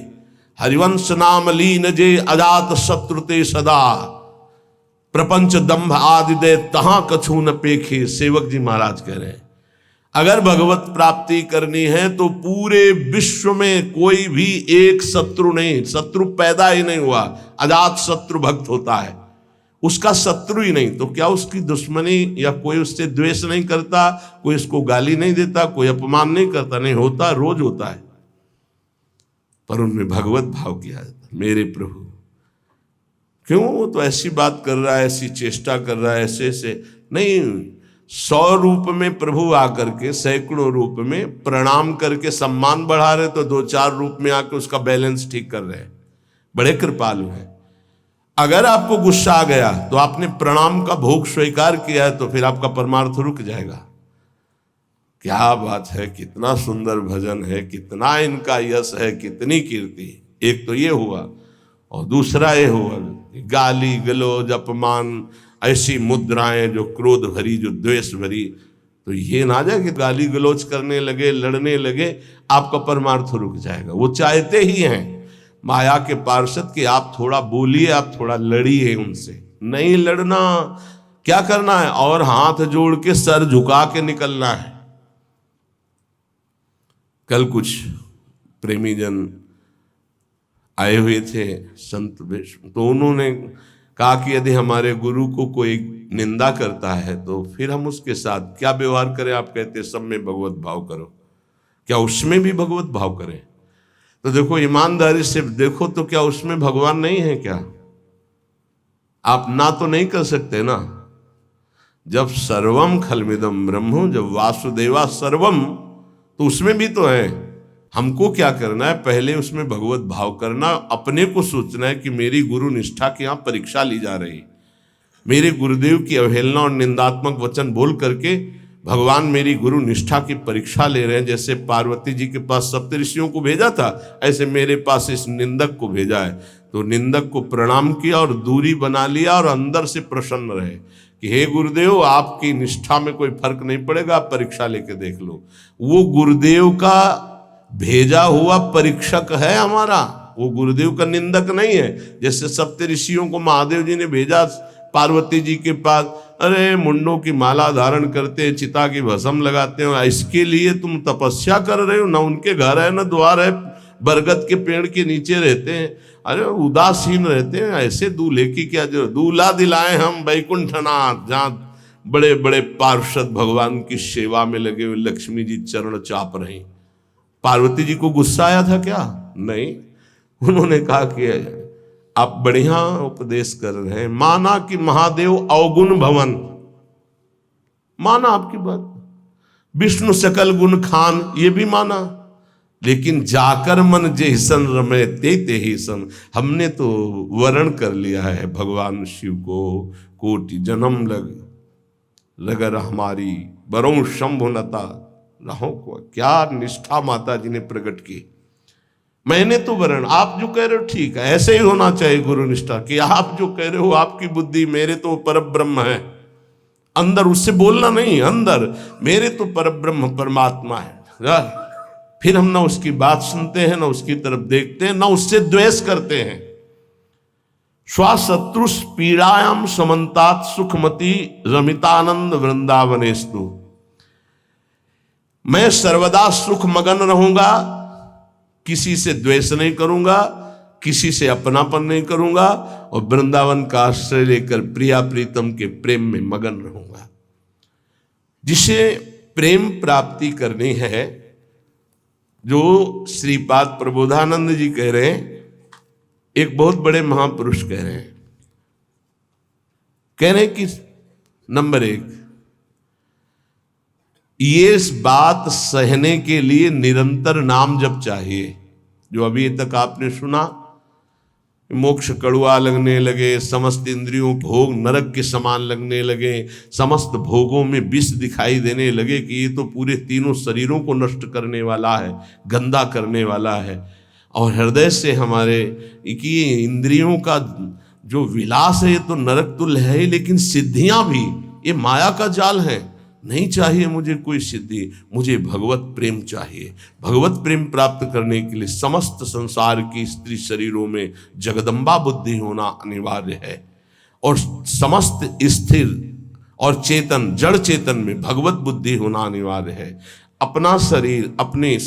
Speaker 1: हरिवंश नाम लीन जे अजात शत्रुते सदा, प्रपंच दंभ आदि दे तहां कछु न पेखे। सेवक जी महाराज कह रहे हैं, अगर भगवत प्राप्ति करनी है तो पूरे विश्व में कोई भी एक शत्रु नहीं, शत्रु पैदा ही नहीं हुआ। अजात शत्रु भक्त होता है, उसका शत्रु ही नहीं, तो क्या उसकी दुश्मनी या कोई उससे द्वेष नहीं करता, कोई उसको गाली नहीं देता, कोई अपमान नहीं करता? नहीं होता, रोज होता है। पर उनमें भगवत भाव किया जाता, मेरे प्रभु क्यों वो तो ऐसी बात कर रहा है, ऐसी चेष्टा कर रहा है, ऐसे ऐसे नहीं। 100 रूप में प्रभु आकर के, सैकड़ों रूप में प्रणाम करके सम्मान बढ़ा रहे, तो 2-4 रूप में आकर उसका बैलेंस ठीक कर रहे हैं। बड़े कृपालु हैं। अगर आपको गुस्सा आ गया तो आपने प्रणाम का भोग स्वीकार किया है, तो फिर आपका परमार्थ रुक जाएगा। क्या बात है, कितना सुंदर भजन है, कितना इनका यश है, कितनी कीर्ति। एक तो ये हुआ, और दूसरा ये हुआ गाली गलौज अपमान, ऐसी मुद्राएं जो क्रोध भरी, जो द्वेष भरी। तो ये ना जाए कि गाली गलौज करने लगे, लड़ने लगे, आपका परमार्थ रुक जाएगा। वो चाहते ही हैं माया के पार्षद कि आप थोड़ा बोलिए, आप थोड़ा लड़िए उनसे। नहीं लड़ना, क्या करना है? और हाथ जोड़ के सर झुका के निकलना है। कल कुछ प्रेमी जन आए हुए थे संत भीष्म, तो उन्होंने कहा कि यदि हमारे गुरु को कोई निंदा करता है तो फिर हम उसके साथ क्या व्यवहार करें? आप कहते हैं सब में भगवत भाव करो, क्या उसमें भी भगवत भाव करें? तो देखो ईमानदारी से देखो, तो क्या उसमें भगवान नहीं है क्या? आप ना तो नहीं कर सकते ना। जब सर्वम खलमिदम ब्रह्म, जब वासुदेवा सर्वम, तो उसमें भी तो है। हमको क्या करना है? पहले उसमें भगवत भाव करना, अपने को सोचना है कि मेरी गुरु निष्ठा की यहाँ परीक्षा ली जा रही, मेरे गुरुदेव की अवहेलना और निंदात्मक वचन बोल करके भगवान मेरी गुरु निष्ठा की परीक्षा ले रहे हैं। जैसे पार्वती जी के पास सप्तऋषियों को भेजा था, ऐसे मेरे पास इस निंदक को भेजा है। तो निंदक को प्रणाम किया और दूरी बना लिया, और अंदर से प्रसन्न रहे कि हे गुरुदेव, आपकी निष्ठा में कोई फर्क नहीं पड़ेगा, आप परीक्षा लेके देख लो। वो गुरुदेव का भेजा हुआ परीक्षक है हमारा, वो गुरुदेव का निंदक नहीं है। जैसे सप्तऋषियों को महादेव जी ने भेजा पार्वती जी के पास, अरे मुंडों की माला धारण करते हैं, चिता की भस्म लगाते हो, इसके लिए तुम तपस्या कर रहे हो? ना उनके घर है ना द्वार है, बरगद के पेड़ के नीचे रहते हैं, अरे उदासीन रहते हैं। ऐसे दूल्हे की क्या जरूरत? दूल्हा दिलाए हम वैकुंठनाथ, जहाँ बड़े बड़े पार्षद भगवान की सेवा में लगे हुए लक्ष्मी जी चरण चाप रही। पार्वती जी को गुस्सा आया था क्या? नहीं, उन्होंने कहा कि आप बढ़िया उपदेश कर रहे हैं, माना कि महादेव अवगुण भवन, माना आपकी बात, विष्णु सकल गुण खान, ये भी माना, लेकिन जाकर मन जैसन रमे ते ही सन। हमने तो वर्ण कर लिया है भगवान शिव को, कोटि जन्म लगर हमारी बरों शंभुनता रहो को। क्या निष्ठा माता जी ने प्रकट की। मैंने तो वर्ण, आप जो कह रहे हो ठीक है, ऐसे ही होना चाहिए गुरु निष्ठा कि आप जो कह रहे हो आपकी बुद्धि, मेरे तो परब्रह्म है अंदर, उससे बोलना नहीं, अंदर मेरे तो परब्रह्म परमात्मा है। फिर हम ना उसकी बात सुनते हैं, ना उसकी तरफ देखते हैं, ना उससे द्वेष करते हैं। स्वशत्रुष पीड़ायाम समन्तात सुखमती रमितानंद वृंदावनेस्तु। मैं सर्वदा सुख मगन रहूंगा, किसी से द्वेष नहीं करूंगा, किसी से अपनापन नहीं करूंगा, और वृंदावन का आश्रय लेकर प्रिया प्रीतम के प्रेम में मगन रहूंगा। जिसे प्रेम प्राप्ति करनी है, जो श्रीपाद प्रबोधानंद जी कह रहे हैं, एक बहुत बड़े महापुरुष कह रहे हैं कि नंबर 1, ये इस बात सहने के लिए निरंतर नाम जप चाहिए। जो अभी तक आपने सुना, मोक्ष कड़ुआ लगने लगे, समस्त इंद्रियों भोग नरक के समान लगने लगे, समस्त भोगों में विष दिखाई देने लगे कि ये तो पूरे तीनों शरीरों को नष्ट करने वाला है, गंदा करने वाला है, और हृदय से हमारे कि इंद्रियों का जो विलास है ये तो नरक तुल्य है ही, लेकिन सिद्धियां भी ये माया का जाल है। नहीं चाहिए मुझे कोई सिद्धि, मुझे भगवत प्रेम चाहिए। भगवत प्रेम प्राप्त करने के लिए समस्त संसार की स्त्री शरीरों में जगदम्बा बुद्धि होना अनिवार्य है, और समस्त स्थिर और चेतन जड़ चेतन में भगवत बुद्धि होना अनिवार्य है। अपना शरीर, अपनी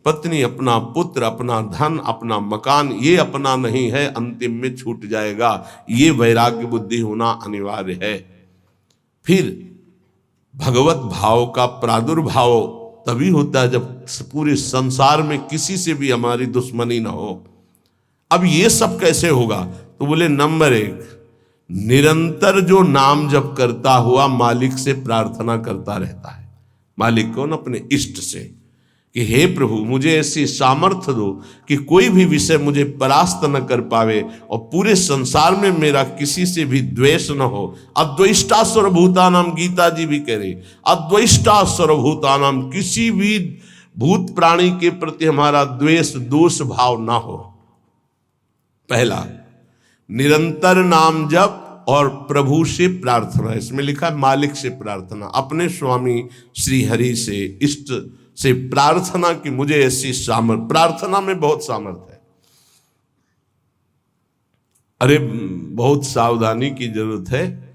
Speaker 1: पत्नी, अपना पुत्र, अपना धन, अपना मकान, ये अपना नहीं है, अंतिम में छूट जाएगा, ये वैराग्य बुद्धि होना अनिवार्य है। फिर भगवत भाव का प्रादुर्भाव तभी होता है जब पूरे संसार में किसी से भी हमारी दुश्मनी ना हो। अब ये सब कैसे होगा? तो बोले नंबर 1, निरंतर जो नाम जप करता हुआ मालिक से प्रार्थना करता रहता है। मालिक कौन? अपने इष्ट से, कि हे प्रभु मुझे ऐसी सामर्थ्य दो कि कोई भी विषय मुझे परास्त न कर पावे, और पूरे संसार में मेरा किसी से भी द्वेष न हो। अद्वेष्टा सर्वभूतानाम, गीता जी भी कह रही, अद्वेष्टा सर्वभूतानाम, किसी भी भूत प्राणी के प्रति हमारा द्वेष दोष भाव ना हो। पहला, निरंतर नाम जप और प्रभु से प्रार्थना। इसमें लिखा है मालिक से प्रार्थना, अपने स्वामी श्री हरि से, इष्ट से प्रार्थना कि मुझे ऐसी सामर्थ, प्रार्थना में बहुत सामर्थ है। अरे बहुत सावधानी की जरूरत है।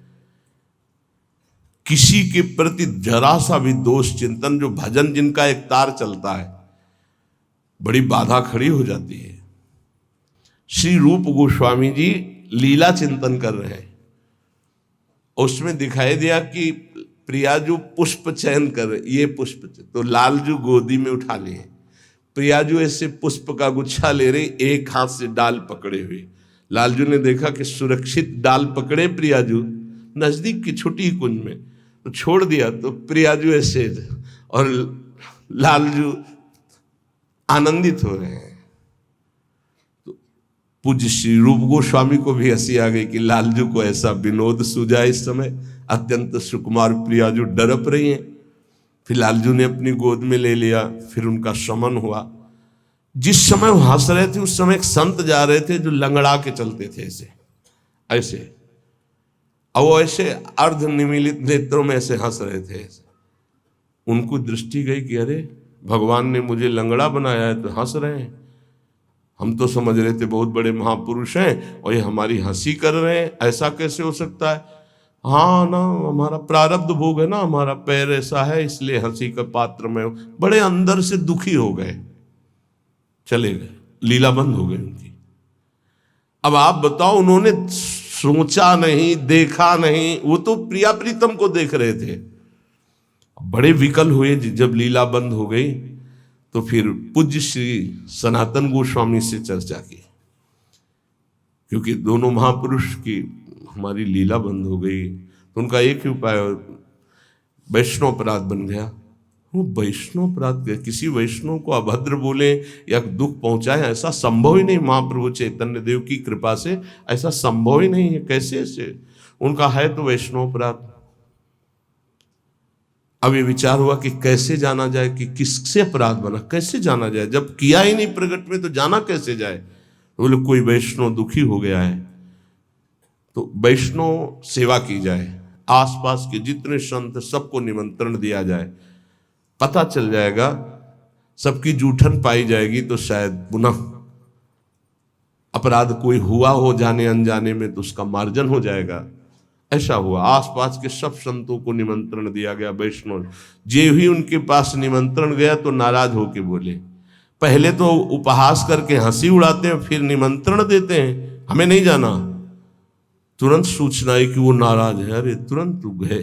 Speaker 1: किसी के प्रति जरा सा भी दोष चिंतन, जो भजन जिनका एक तार चलता है, बड़ी बाधा खड़ी हो जाती है। श्री रूप गोस्वामी जी लीला चिंतन कर रहे हैं, उसमें दिखाई दिया कि प्रियाजू पुष्प चयन कर, ये पुष्प, तो लालजू गोदी में उठा लिए, प्रियाजू ऐसे पुष्प का गुच्छा ले रही, एक हाथ से डाल पकड़े हुए। लालजू ने देखा कि सुरक्षित डाल पकड़े प्रियाजू नजदीक की छोटी कुंज में, तो छोड़ दिया, तो प्रियाजू ऐसे, और लालजू आनंदित हो रहे हैं। तो पूज्य श्री रूप गोस्वामी को भी हंसी आ गई कि लालजू को ऐसा विनोद सूझा। इस समय अत्यंत सुकुमार प्रियाजू डरप रही हैं। फिर लालजू ने अपनी गोद में ले लिया, फिर उनका शमन हुआ। जिस समय वो हंस रहे थे उस समय एक संत जा रहे थे जो लंगड़ा के चलते थे, ऐसे ऐसे, और वो ऐसे अर्ध निमीलित नेत्रों में ऐसे हंस रहे थे। उनको दृष्टि गई कि अरे भगवान ने मुझे लंगड़ा बनाया है तो हंस रहे हैं। हम तो समझ रहे थे बहुत बड़े महापुरुष हैं और ये हमारी हंसी कर रहे हैं, ऐसा कैसे हो सकता है? हाँ ना, हमारा प्रारब्ध भोग है ना, हमारा पैर ऐसा है, इसलिए हंसी का पात्र में। बड़े अंदर से दुखी हो गए, चले गए, लीला बंद हो गई उनकी। अब आप बताओ, उन्होंने सोचा नहीं, देखा नहीं, वो तो प्रिया प्रीतम को देख रहे थे। बड़े विकल हुए जब लीला बंद हो गई, तो फिर पूज्य श्री सनातन गोस्वामी से चर्चा की, क्योंकि दोनों महापुरुष की हमारी लीला बंद हो गई, तो उनका एक ही उपाय वैष्णव अपराध बन गया। वो वैष्णव अपराध, किसी वैष्णव को अभद्र बोले या दुख पहुंचाए, ऐसा संभव ही नहीं। महाप्रभु चैतन्य देव की कृपा से ऐसा संभव ही नहीं है। कैसे ऐसे? उनका है तो वैष्णव अपराध। अब ये विचार हुआ कि कैसे जाना जाए कि किससे अपराध बना, कैसे जाना जाए, जब किया ही नहीं प्रकट में तो जाना कैसे जाए? बोले कोई वैष्णव दुखी हो गया है तो वैष्णव सेवा की जाए, आसपास के जितने संत सबको निमंत्रण दिया जाए, पता चल जाएगा, सबकी जूठन पाई जाएगी तो शायद पुनः अपराध कोई हुआ हो जाने अनजाने में तो उसका मार्जन हो जाएगा। ऐसा हुआ। आसपास के सब संतों को निमंत्रण दिया गया, वैष्णव जे ही उनके पास निमंत्रण गया तो नाराज होके बोले। पहले तो उपहास करके हंसी उड़ाते हैं, फिर निमंत्रण देते हैं, हमें नहीं जाना। तुरंत सूचना है कि वो नाराज है। अरे तुरंत गए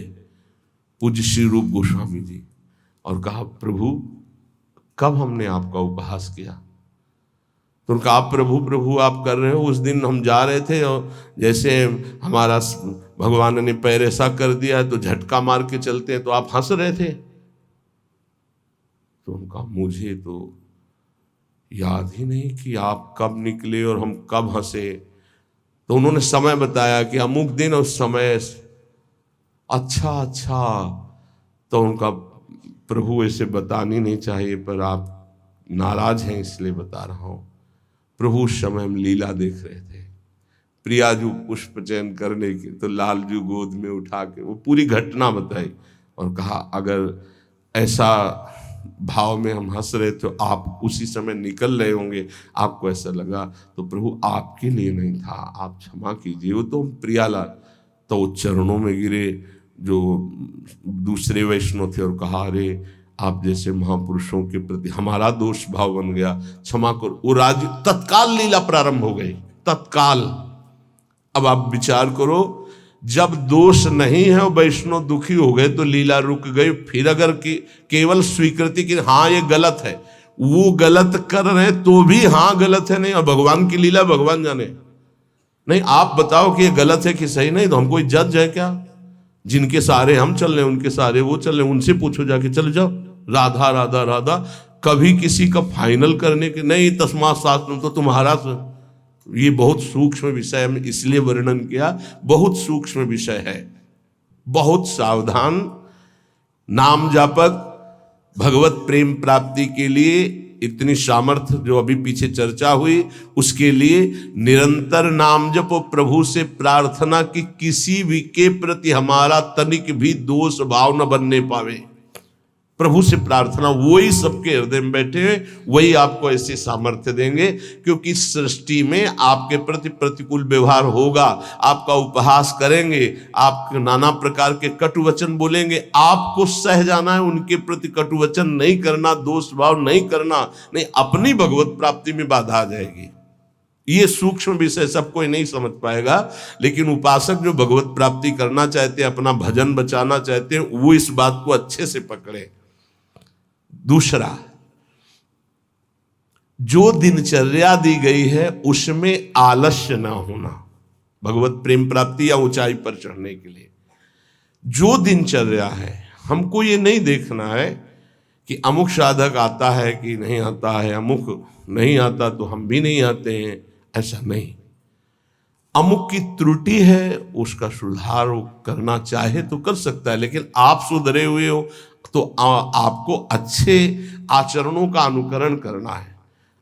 Speaker 1: पूज्य श्री रूप गोस्वामी जी और कहा, प्रभु कब हमने आपका उपहास किया? तो उनका, आप प्रभु प्रभु आप कर रहे हो, उस दिन हम जा रहे थे और जैसे हमारा भगवान ने पैर ऐसा कर दिया तो झटका मार के चलते हैं, तो आप हंस रहे थे। तो उनका, मुझे तो याद ही नहीं कि आप कब निकले और हम कब हंसे। तो उन्होंने समय बताया कि अमुक दिन उस समय। अच्छा। तो उनका, प्रभु ऐसे बतानी नहीं चाहिए पर आप नाराज हैं इसलिए बता रहा हूं। प्रभु उस समय हम लीला देख रहे थे, प्रियाजू पुष्प चयन करने की, तो लालजू गोद में उठा के वो पूरी घटना बताई और कहा, अगर ऐसा भाव में हम हंस रहे तो आप उसी समय निकल रहे होंगे, आपको ऐसा लगा तो प्रभु आपके लिए नहीं था, आप क्षमा कीजिए। वो तो प्रियालाल तो चरणों में गिरे जो दूसरे वैष्णव थे और कहा, अरे आप जैसे महापुरुषों के प्रति हमारा दोष भाव बन गया, क्षमा करो। वो राज्य तत्काल लीला प्रारंभ हो गई, तत्काल। अब आप विचार करो, जब दोष नहीं है और वैष्णव दुखी हो गए तो लीला रुक गई। फिर अगर केवल स्वीकृति की हाँ ये गलत है, वो गलत कर रहे हैं तो भी हाँ गलत है नहीं, और भगवान की लीला भगवान जाने। नहीं आप बताओ कि ये गलत है कि सही, नहीं तो हम कोई जज है क्या? जिनके सारे हम चल रहे हैं उनके सारे वो चल रहे हैं, उनसे पूछो जाके, चले जाओ राधा राधा राधा। कभी किसी का फाइनल करने के नहीं, तस्मात् शास्त्रम तो तुम्हारा। ये बहुत सूक्ष्म विषय है, इसलिए वर्णन किया, बहुत सूक्ष्म विषय है, बहुत सावधान। नाम जापक भगवत प्रेम प्राप्ति के लिए इतनी सामर्थ्य जो अभी पीछे चर्चा हुई, उसके लिए निरंतर नाम जपो, प्रभु से प्रार्थना कि किसी भी के प्रति हमारा तनिक भी दोष भाव न बनने पावे। प्रभु से प्रार्थना, वही सबके हृदय में बैठे हुए, वही आपको ऐसे सामर्थ्य देंगे। क्योंकि सृष्टि में आपके प्रति प्रतिकूल व्यवहार होगा, आपका उपहास करेंगे, आप नाना प्रकार के कटु वचन बोलेंगे, आपको सह जाना है, उनके प्रति कटु वचन नहीं करना, दोष भाव नहीं करना, नहीं अपनी भगवत प्राप्ति में बाधा आ जाएगी। ये सूक्ष्म विषय सब कोई नहीं समझ पाएगा, लेकिन उपासक जो भगवत प्राप्ति करना चाहते हैं, अपना भजन बचाना चाहते हैं, वो इस बात को अच्छे से पकड़े। दूसरा, जो दिनचर्या दी गई है उसमें आलस्य ना होना, भगवत प्रेम प्राप्ति या ऊंचाई पर चढ़ने के लिए जो दिनचर्या है, हमको ये नहीं देखना है कि अमुक साधक आता है कि नहीं आता है, अमुक नहीं आता तो हम भी नहीं आते हैं, ऐसा नहीं। अमुक की त्रुटि है, उसका सुधार करना चाहे तो कर सकता है, लेकिन आप सुधरे हुए हो तो आपको अच्छे आचरणों का अनुकरण करना है।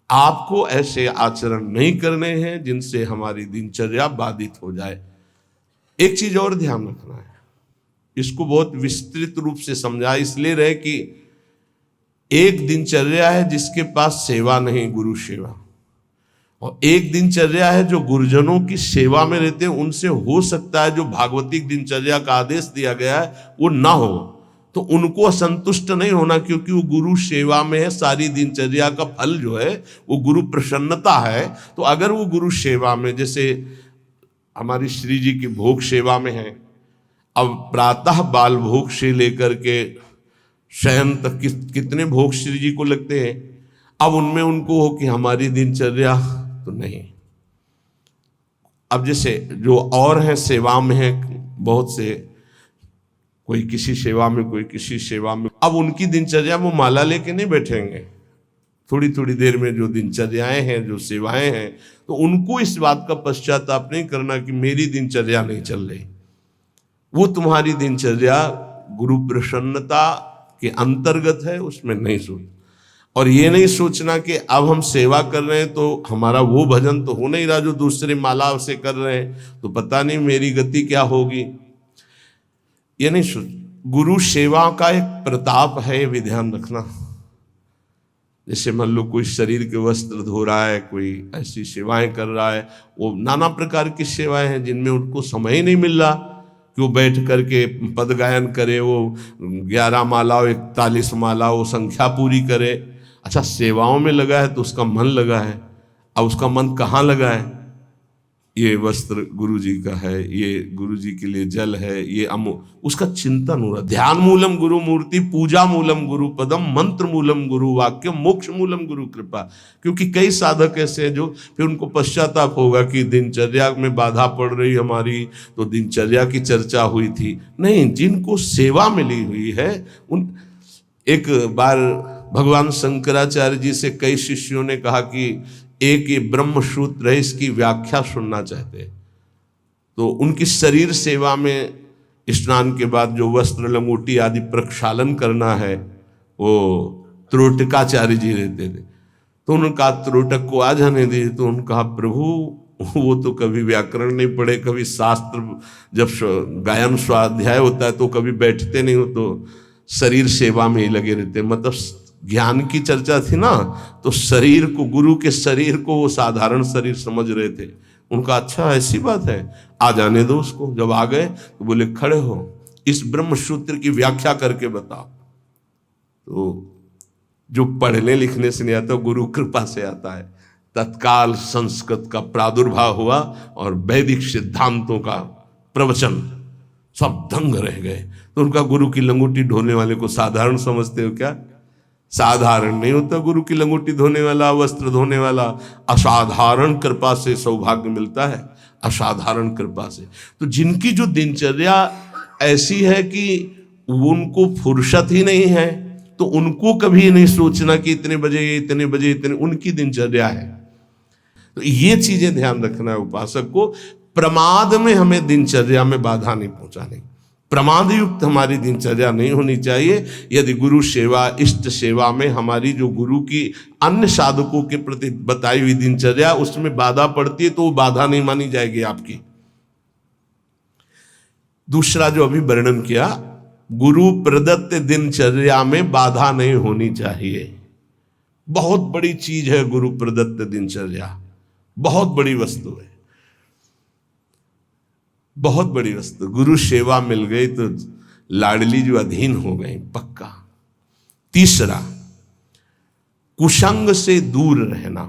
Speaker 1: आपको ऐसे आचरण नहीं करने हैं जिनसे हमारी दिनचर्या बाधित हो जाए। एक चीज और ध्यान रखना है, इसको बहुत विस्तृत रूप से समझा इसलिए रहे कि एक दिनचर्या है जिसके पास सेवा नहीं, गुरु सेवा, और एक दिनचर्या है जो गुरुजनों की सेवा में रहते हैं। उनसे हो सकता है जो भागवतिक दिनचर्या का आदेश दिया गया है वो ना हो, तो उनको असंतुष्ट नहीं होना, क्योंकि वो गुरु सेवा में है। सारी दिनचर्या का फल जो है वो गुरु प्रसन्नता है। तो अगर वो गुरु सेवा में, जैसे हमारी श्री जी की भोग सेवा में है, अब प्रातः बाल भोग से लेकर के शयन तक कितने भोग श्री जी को लगते हैं, अब उनमें उनको हो कि हमारी दिनचर्या तो नहीं। अब जैसे जो और हैं सेवा में है बहुत से, कोई किसी सेवा में कोई किसी सेवा में, अब उनकी दिनचर्या वो माला लेके नहीं बैठेंगे, थोड़ी थोड़ी देर में जो दिनचर्याएं हैं, जो सेवाएं हैं, तो उनको इस बात का पश्चाताप नहीं करना कि मेरी दिनचर्या नहीं चल रही। वो तुम्हारी दिनचर्या गुरु प्रसन्नता के अंतर्गत है, उसमें नहीं सोच, और ये नहीं सोचना कि अब हम सेवा कर रहे हैं तो हमारा वो भजन तो हो नहीं रहा जो दूसरे माला से कर रहे हैं, तो पता नहीं मेरी गति क्या होगी, ये नहीं सोच। गुरु सेवा का एक प्रताप है, ये भी ध्यान रखना। जैसे मान लो कोई शरीर के वस्त्र धो रहा है, कोई ऐसी सेवाएं कर रहा है, वो नाना प्रकार की सेवाएं हैं जिनमें उनको समय ही नहीं मिल रहा कि वो बैठ करके पद गायन करे, वो 11 माला 41 माला वो संख्या पूरी करे। अच्छा, सेवाओं में लगा है तो उसका मन लगा है। अब उसका मन कहाँ लगा है? ये वस्त्र गुरु जी का है, ये गुरु जी के लिए जल है, ये उसका चिंतन हो रहा। ध्यान मूलम गुरु मूर्ति, पूजा मूलम गुरु पदम, मंत्र मूलम गुरु वाक्य, मोक्ष मूलम गुरु कृपा। क्योंकि कई साधक ऐसे हैं जो फिर उनको पश्चाताप होगा कि दिनचर्या में बाधा पड़ रही हमारी, तो दिनचर्या की चर्चा हुई थी। नहीं, जिनको सेवा मिली हुई है उन। एक बार भगवान शंकराचार्य जी से कई शिष्यों ने कहा कि एक ये ब्रह्म सूत्र है, इसकी व्याख्या सुनना चाहते हैं। तो उनकी शरीर सेवा में स्नान के बाद जो वस्त्र लंगोटी आदि प्रक्षालन करना है, वो त्रोटकाचार्य जी रहते थे। तो उन्होंने कहा त्रोटक को आ जाने दिए। तो उन्होंने कहा प्रभु, वो तो कभी व्याकरण नहीं पढ़े, कभी शास्त्र, जब गायन स्वाध्याय होता है तो कभी बैठते नहीं हो, तो शरीर सेवा में ही लगे रहते। मतलब ज्ञान की चर्चा थी ना, तो शरीर को, गुरु के शरीर को वो साधारण शरीर समझ रहे थे। उनका अच्छा ऐसी बात है, आ जाने दो उसको। जब आ गए तो बोले खड़े हो, इस ब्रह्म सूत्र की व्याख्या करके बताओ। तो जो पढ़ने लिखने से नहीं आता, गुरु कृपा से आता है। तत्काल संस्कृत का प्रादुर्भाव हुआ और वैदिक सिद्धांतों का प्रवचन, सब दंग रह गए। तो उनका गुरु की लंगोटी ढोने वाले को साधारण समझते हो क्या? साधारण नहीं होता गुरु की लंगोटी धोने वाला, वस्त्र धोने वाला। असाधारण कृपा से सौभाग्य मिलता है, असाधारण कृपा से। तो जिनकी जो दिनचर्या ऐसी है कि उनको फुर्सत ही नहीं है, तो उनको कभी नहीं सोचना कि इतने बजे इतने बजे इतने, उनकी दिनचर्या है। तो ये चीजें ध्यान रखना है उपासक को। प्रमाद में हमें दिनचर्या में बाधा नहीं पहुंचानी, प्रमाद युक्त हमारी दिनचर्या नहीं होनी चाहिए। यदि गुरु सेवा, इष्ट सेवा में हमारी जो गुरु की अन्य साधकों के प्रति बताई हुई दिनचर्या, उसमें बाधा पड़ती है तो वो बाधा नहीं मानी जाएगी आपकी। दूसरा जो अभी वर्णन किया, गुरु प्रदत्त दिनचर्या में बाधा नहीं होनी चाहिए। बहुत बड़ी चीज है गुरु प्रदत्त दिनचर्या, बहुत बड़ी वस्तु है, बहुत बड़ी वस्तु। गुरु सेवा मिल गई तो लाडली जो अधीन हो गई पक्का। तीसरा, कुसंग से दूर रहना,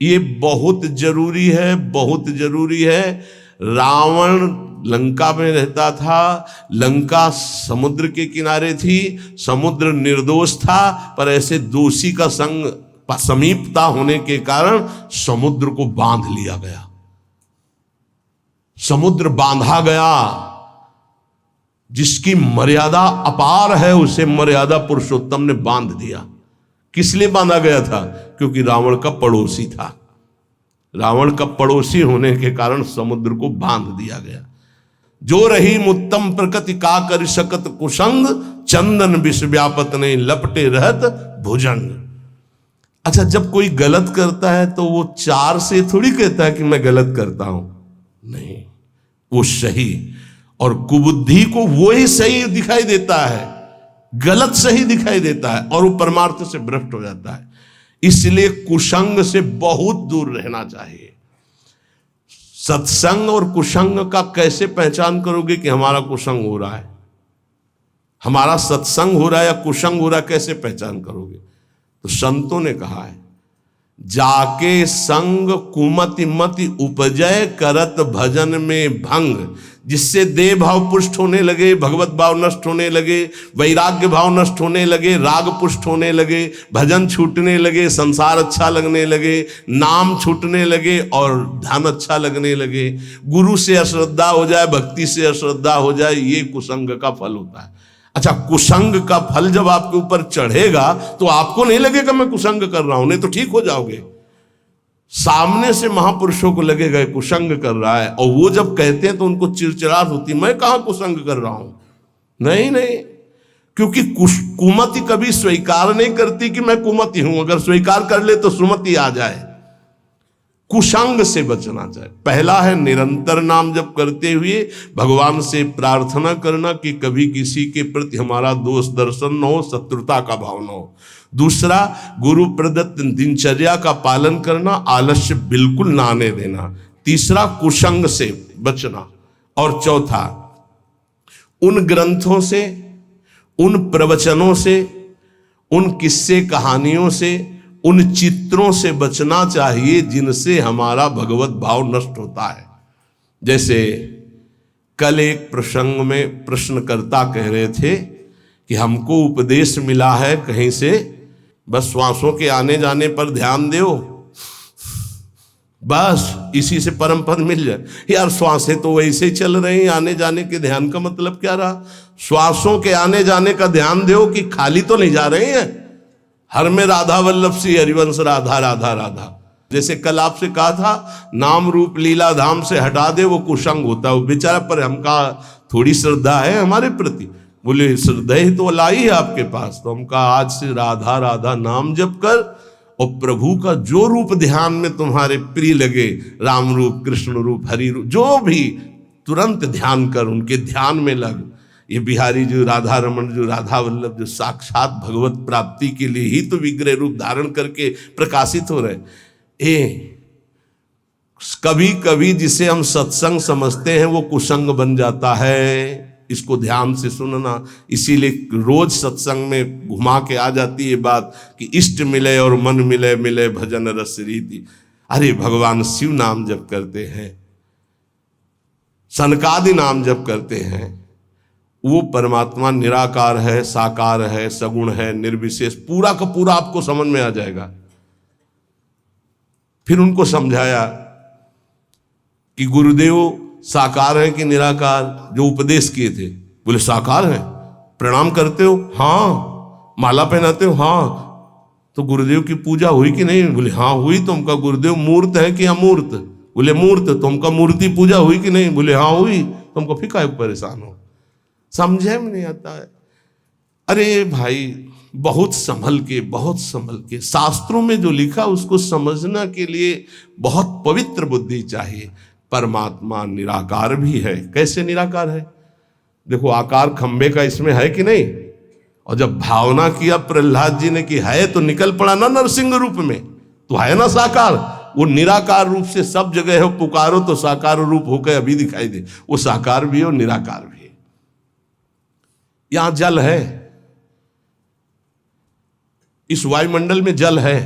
Speaker 1: ये बहुत जरूरी है, बहुत जरूरी है। रावण लंका में रहता था, लंका समुद्र के किनारे थी, समुद्र निर्दोष था, पर ऐसे दोषी का संग समीपता होने के कारण समुद्र को बांध लिया गया, समुद्र बांधा गया। जिसकी मर्यादा अपार है उसे मर्यादा पुरुषोत्तम ने बांध दिया। किस लिए बांधा गया था? क्योंकि रावण का पड़ोसी था। रावण का पड़ोसी होने के कारण समुद्र को बांध दिया गया। जो रही उत्तम प्रकृति का कर सकत कुसंग, चंदन विष व्यापत नहीं लपटे रहत भुजंग। अच्छा, जब कोई गलत करता है तो वो चार से थोड़ी कहता है कि मैं गलत करता हूं, नहीं, वो सही और कुबुद्धि को वो ही सही दिखाई देता है, गलत सही दिखाई देता है और वो परमार्थ से भ्रष्ट हो जाता है। इसलिए कुसंग से बहुत दूर रहना चाहिए। सत्संग और कुसंग का कैसे पहचान करोगे कि हमारा कुसंग हो रहा है, हमारा सत्संग हो रहा है या कुसंग हो रहा है, कैसे पहचान करोगे? तो संतों ने कहा है, जाके संग कुमति मति उपजय करत भजन में भंग, जिससे देह भाव पुष्ट होने लगे, भगवत भाव नष्ट होने लगे, वैराग्य भाव नष्ट होने लगे, राग पुष्ट होने लगे, भजन छूटने लगे, संसार अच्छा लगने लगे, नाम छूटने लगे और ध्यान अच्छा लगने लगे। गुरु से अश्रद्धा हो जाए, भक्ति से अश्रद्धा हो जाए, ये कुसंग का फल होता है। अच्छा, कुसंग का फल जब आपके ऊपर चढ़ेगा तो आपको नहीं लगेगा मैं कुसंग कर रहा हूं, नहीं तो ठीक हो जाओगे। सामने से महापुरुषों को लगेगा कुसंग कर रहा है, और वो जब कहते हैं तो उनको चिड़चिड़ाहट होती, मैं कहां कुसंग कर रहा हूं। नहीं नहीं, क्योंकि कुमति कभी स्वीकार नहीं करती कि मैं कुमति हूं। अगर स्वीकार कर ले तो सुमति आ जाए। कुसंग से बचना चाहिए। पहला है निरंतर नाम जप करते हुए भगवान से प्रार्थना करना कि कभी किसी के प्रति हमारा दोष दर्शन न हो, शत्रुता का भाव न हो। दूसरा, गुरु प्रदत्त दिनचर्या का पालन करना, आलस्य बिल्कुल ना आने देना। तीसरा, कुसंग से बचना। और चौथा, उन ग्रंथों से, उन प्रवचनों से, उन किस्से कहानियों से, उन चित्रों से बचना चाहिए जिनसे हमारा भगवत भाव नष्ट होता है। जैसे कल एक प्रसंग में प्रश्नकर्ता कह रहे थे कि हमको उपदेश मिला है कहीं से, बस श्वासों के आने जाने पर ध्यान दो, बस इसी से परम पद मिल जाए। यार श्वासें तो वैसे ही चल रही हैं, आने जाने के ध्यान का मतलब क्या रहा? श्वासों के आने जाने का ध्यान दो कि खाली तो नहीं जा रहे हैं। हर में राधा वल्लभ सी हरिवंश राधा राधा राधा। जैसे कल आपसे कहा था नाम रूप लीला धाम से हटा दे वो कुसंग होता है। वो बेचारा पर हमका थोड़ी श्रद्धा है हमारे प्रति, बोले श्रद्धा ही तो लाई है आपके पास, तो हमका आज से राधा राधा नाम जप कर और प्रभु का जो रूप ध्यान में तुम्हारे प्रिय लगे, राम रूप, कृष्ण रूप, हरि रूप, जो भी तुरंत ध्यान कर, उनके ध्यान में लग। ये बिहारी जो राधा रमन, जो राधा वल्लभ, जो साक्षात भगवत प्राप्ति के लिए ही तो विग्रह रूप धारण करके प्रकाशित हो रहे। कभी कभी जिसे हम सत्संग समझते हैं वो कुसंग बन जाता है। इसको ध्यान से सुनना। इसीलिए रोज सत्संग में घुमा के आ जाती है बात कि इष्ट मिले और मन मिले, मिले भजन रस रीति। अरे भगवान शिव नाम जप करते हैं, सनकादि नाम जप करते हैं, वो परमात्मा निराकार है, साकार है, सगुण है, निर्विशेष, पूरा का पूरा आपको समझ में आ जाएगा। फिर उनको समझाया कि गुरुदेव साकार है कि निराकार, जो उपदेश किए थे। बोले साकार है। प्रणाम करते हो? हाँ। माला पहनाते हो? हाँ। तो गुरुदेव की पूजा हुई कि नहीं? बोले हाँ हुई। तो हमका गुरुदेव मूर्त है कि अमूर्त? बोले मूर्त। तो हमका मूर्ति पूजा हुई कि नहीं? बोले हाँ हुई। तो हमको फिर काहे परेशान हो? समझे में नहीं आता है। अरे भाई बहुत संभल के, बहुत संभल के, शास्त्रों में जो लिखा उसको समझना के लिए बहुत पवित्र बुद्धि चाहिए। परमात्मा निराकार भी है। कैसे निराकार है? देखो आकार खंबे का इसमें है कि नहीं? और जब भावना किया प्रहलाद जी ने कि है, तो निकल पड़ा ना नरसिंह रूप में, तो है ना साकार। वो निराकार रूप से सब जगह है, पुकारो तो साकार रूप होकर अभी दिखाई दे। वो साकार भी है और निराकार भी है। यहां जल है, इस वायुमंडल में जल है।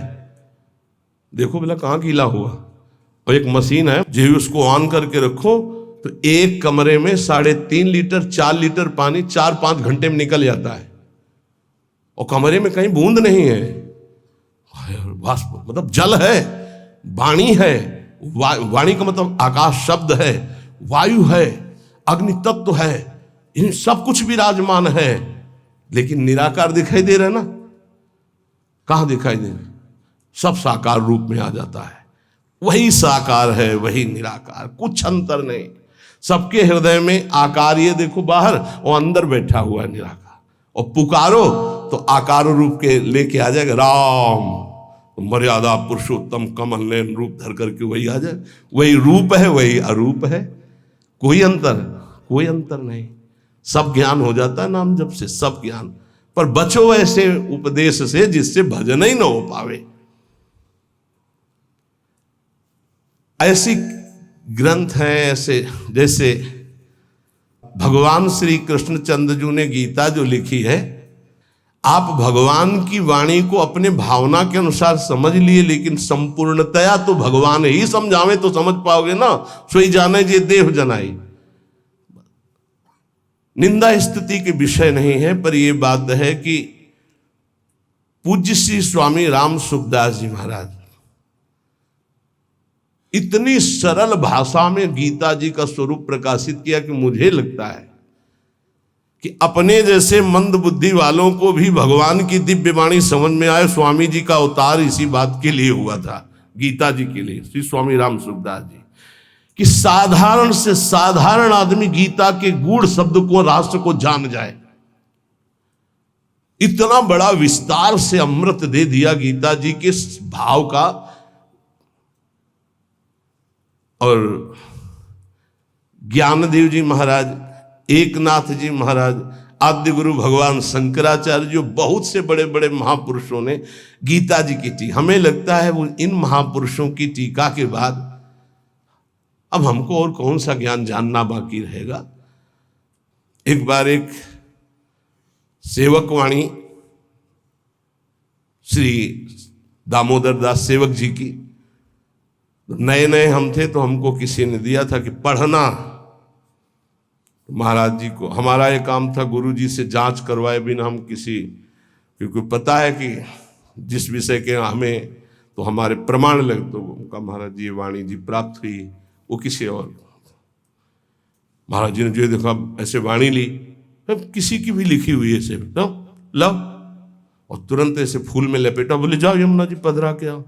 Speaker 1: देखो भला कहां गीला हुआ। और एक मशीन है, जो उसको ऑन करके रखो तो एक कमरे में 3.5 लीटर 4 लीटर पानी 4-5 घंटे में निकल जाता है। और कमरे में कहीं बूंद नहीं है। वाष्प मतलब जल है, वाणी है। वाणी का मतलब आकाश शब्द है, वायु है, अग्नि तत्व है, इन सब कुछ विराजमान है। लेकिन निराकार दिखाई दे रहा है ना? कहां दिखाई दे रहा? सब साकार रूप में आ जाता है। वही साकार है, वही निराकार, कुछ अंतर नहीं। सबके हृदय में आकार, ये देखो बाहर, और अंदर बैठा हुआ है निराकार। और पुकारो तो आकार रूप के लेके आ जाएगा। राम तो मर्यादा पुरुषोत्तम कमल नयन रूप धर करके वही आ जाए। वही रूप है, वही अरूप है, कोई अंतर नहीं। सब ज्ञान हो जाता है नाम जप से, सब ज्ञान। पर बचो ऐसे उपदेश से जिससे भजन ही न हो पावे। ऐसी ग्रंथ हैं ऐसे, जैसे भगवान श्री कृष्णचंद्र जी ने गीता जो लिखी है, आप भगवान की वाणी को अपने भावना के अनुसार समझ लिए, लेकिन संपूर्णतया तो भगवान ही समझावे तो समझ पाओगे ना। सोई जाने जे देव जनाई। निंदा स्तुति के विषय नहीं है, पर यह बात है कि पूज्य श्री स्वामी राम सुखदास जी महाराज इतनी सरल भाषा में गीता जी का स्वरूप प्रकाशित किया कि मुझे लगता है कि अपने जैसे मंद बुद्धि वालों को भी भगवान की दिव्य वाणी समझ में आए। स्वामी जी का अवतार इसी बात के लिए हुआ था, गीता जी के लिए, श्री स्वामी राम सुखदास जी, कि साधारण से साधारण आदमी गीता के गूढ़ शब्द को, राष्ट्र को जान जाए। इतना बड़ा विस्तार से अमृत दे दिया गीता जी के भाव का। और ज्ञानदेव जी महाराज, एकनाथ जी महाराज, आद्य गुरु भगवान शंकराचार्य, जो बहुत से बड़े बड़े महापुरुषों ने गीता जी की टीका, हमें लगता है वो इन महापुरुषों की टीका के बाद अब हमको और कौन सा ज्ञान जानना बाकी रहेगा। एक बार एक सेवकवाणी श्री दामोदर दास सेवक जी की, नए नए हम थे तो हमको किसी ने दिया था कि पढ़ना। महाराज जी को हमारा ये काम था गुरु जी से जांच करवाए बिना हम किसी, क्योंकि पता है कि जिस विषय के हमें तो हमारे प्रमाण लगे, तो उनका महाराज जी ये वाणी जी प्राप्त हुई, वो किसी और। महाराज जी ने जो देखा ऐसे वाणी ली, किसी की भी लिखी हुई है ऐसे, लो और तुरंत ऐसे फूल में लपेटा, बोले जाओ यमुना जी पधरा के आओ।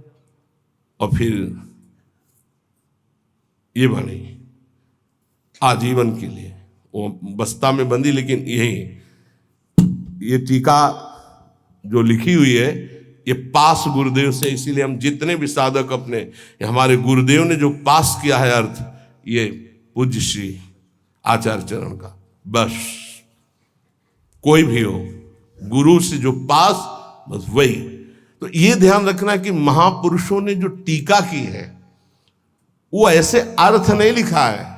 Speaker 1: और फिर ये वाणी आजीवन के लिए वो बस्ता में बंदी, लेकिन ये टीका जो लिखी हुई है ये पास गुरुदेव से, इसीलिए हम जितने भी साधक अपने, हमारे गुरुदेव ने जो पास किया है अर्थ, ये पूज्य श्री आचार्य चरण का, बस कोई भी हो गुरु से जो पास, बस वही। तो ये ध्यान रखना कि महापुरुषों ने जो टीका की है वो ऐसे अर्थ नहीं लिखा है।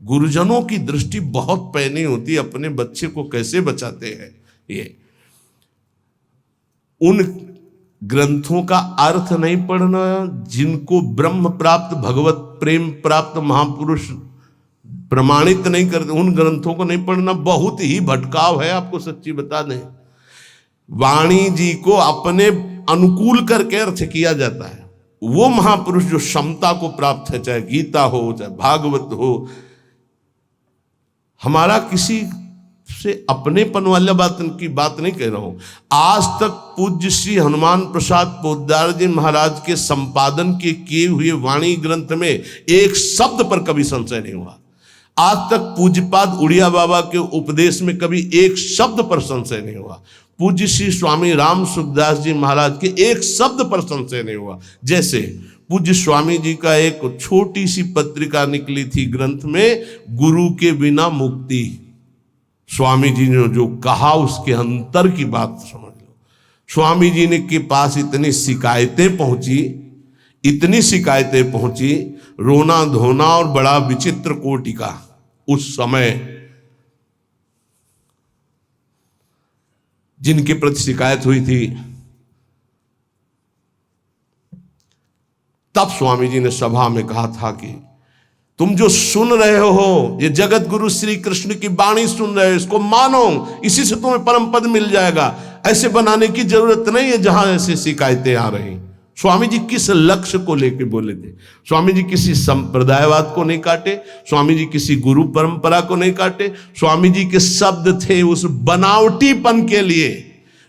Speaker 1: गुरुजनों की दृष्टि बहुत पैनी होती है, अपने बच्चे को कैसे बचाते हैं। ये उन ग्रंथों का अर्थ नहीं पढ़ना, जिनको ब्रह्म प्राप्त भगवत प्रेम प्राप्त महापुरुष प्रमाणित नहीं करते, उन ग्रंथों को नहीं पढ़ना बहुत ही भटकाव है। आपको सच्ची बता दें, वाणी जी को अपने अनुकूल करके अर्थ किया जाता है। वो महापुरुष जो क्षमता को प्राप्त है, चाहे गीता हो चाहे भागवत हो, हमारा किसी से अपनेपन वाला बात की बात नहीं कह रहा हूं। आज तक पूज्य श्री हनुमान प्रसाद पोद्दार जी महाराज के संपादन के किए हुए वाणी ग्रंथ में एक शब्द पर कभी संशय नहीं हुआ। आज तक पूज्यपाद उड़िया बाबा के उपदेश में कभी एक शब्द पर संशय नहीं हुआ। पूज्य श्री स्वामी राम सुखदास जी महाराज के एक शब्द पर संशय नहीं हुआ। जैसे पूज्य स्वामी जी का एक छोटी सी पत्रिका निकली थी ग्रंथ में, गुरु के बिना मुक्ति। स्वामी जी ने जो कहा उसके अंतर की बात समझ लो। स्वामी जी ने के पास इतनी शिकायतें पहुंची, रोना धोना और बड़ा विचित्र कोटि का उस समय जिनके प्रति शिकायत हुई थी, तब स्वामी जी ने सभा में कहा था कि तुम जो सुन रहे हो, ये जगत गुरु श्री कृष्ण की वाणी सुन रहे हो, इसको मानो, इसी से तुम्हें परम पद मिल जाएगा। ऐसे बनाने की जरूरत नहीं है जहां ऐसी शिकायतें आ रही। स्वामी जी किस लक्ष्य को लेकर बोले थे? स्वामी जी किसी संप्रदायवाद को नहीं काटे, स्वामी जी किसी गुरु परंपरा को नहीं काटे। स्वामी जी के शब्द थे उस बनावटीपन के लिए,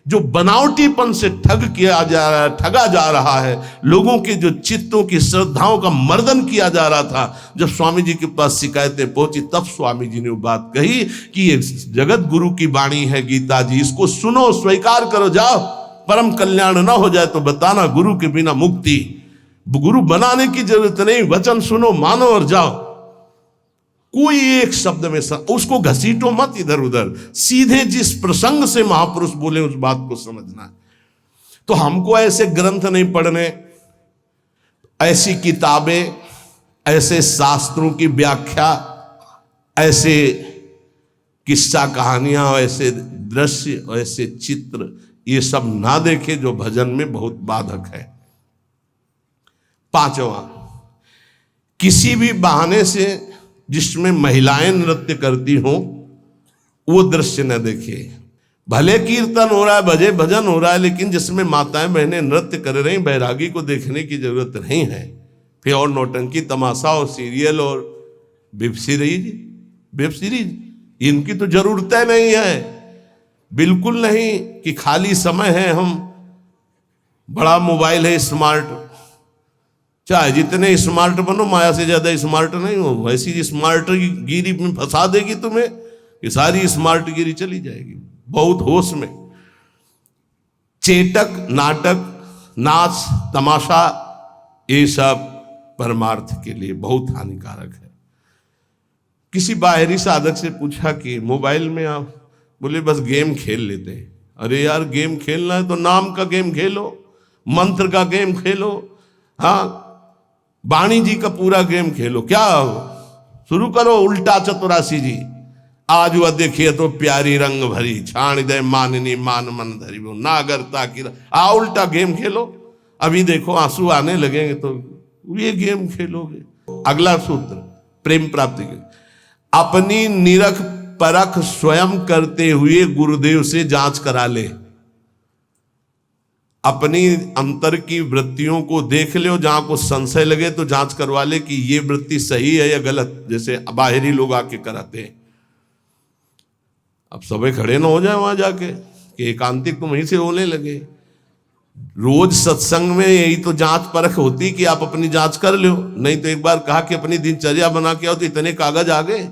Speaker 1: जो बनावटीपन से ठगा जा रहा है, लोगों के जो चित्तों की श्रद्धाओं का मर्दन किया जा रहा था। जब स्वामी जी के पास शिकायतें पहुंची, तब स्वामी जी ने वो बात कही कि ये जगत गुरु की वाणी है गीता जी, इसको सुनो, स्वीकार करो, जाओ, परम कल्याण ना हो जाए तो बताना, गुरु के बिना मुक्ति। गुरु बनाने की जरूरत नहीं, वचन सुनो, मानो और जाओ। कोई एक शब्द में उसको घसीटो मत इधर उधर, सीधे जिस प्रसंग से महापुरुष बोले उस बात को समझना है। तो हमको ऐसे ग्रंथ नहीं पढ़ने, ऐसी किताबें, ऐसे शास्त्रों की व्याख्या, ऐसे किस्सा कहानियां, ऐसे दृश्य, ऐसे चित्र, ये सब ना देखे जो भजन में बहुत बाधक है। पांचवा, किसी भी बहाने से जिसमें महिलाएं नृत्य करती हों वो दृश्य न देखे। भले कीर्तन हो रहा है, भजे भजन हो रहा है, लेकिन जिसमें माताएं बहनें नृत्य कर रही, बैरागी को देखने की जरूरत नहीं है। फिर और नौटंकी तमाशा और सीरियल और वेब सीरीज इनकी तो जरूरत नहीं है, बिल्कुल नहीं। कि खाली समय है, हम बड़ा मोबाइल है स्मार्ट, चाहे जितने स्मार्ट बनो, माया से ज्यादा स्मार्ट नहीं हो। वैसी स्मार्ट गिरी में फंसा देगी तुम्हें, ये सारी स्मार्ट गिरी चली जाएगी। बहुत होश में चेटक, नाटक, नाच, तमाशा, ये सब परमार्थ के लिए बहुत हानिकारक है। किसी बाहरी साधक से पूछा कि मोबाइल में आप, बोले बस गेम खेल लेते हैं। अरे यार, गेम खेलना है तो नाम का गेम खेलो, मंत्र का गेम खेलो, हाँ, वाणी जी का पूरा गेम खेलो। क्या शुरू करो उल्टा चतुरासी जी, आज वह देखिए तो प्यारी रंग भरी, छाण दे माननी मान मन धरी, वो नागरता की उल्टा गेम खेलो। अभी देखो आंसू आने लगेंगे तो ये गेम खेलोगे। अगला सूत्र प्रेम प्राप्ति के, अपनी निरख परख स्वयं करते हुए गुरुदेव से जांच करा ले। अपनी अंतर की वृत्तियों को देख लो, जहां को संशय लगे तो जांच करवा ले कि ये वृत्ति सही है या गलत। जैसे बाहरी लोग आके कराते हैं, अब सबे खड़े ना हो जाए वहां जाके कि एकांतिक तुम वहीं से होने लगे। रोज सत्संग में यही तो जांच परख होती कि आप अपनी जांच कर लो। नहीं तो एक बार कहा कि अपनी दिनचर्या बना के आओ तो इतने कागज आ गए,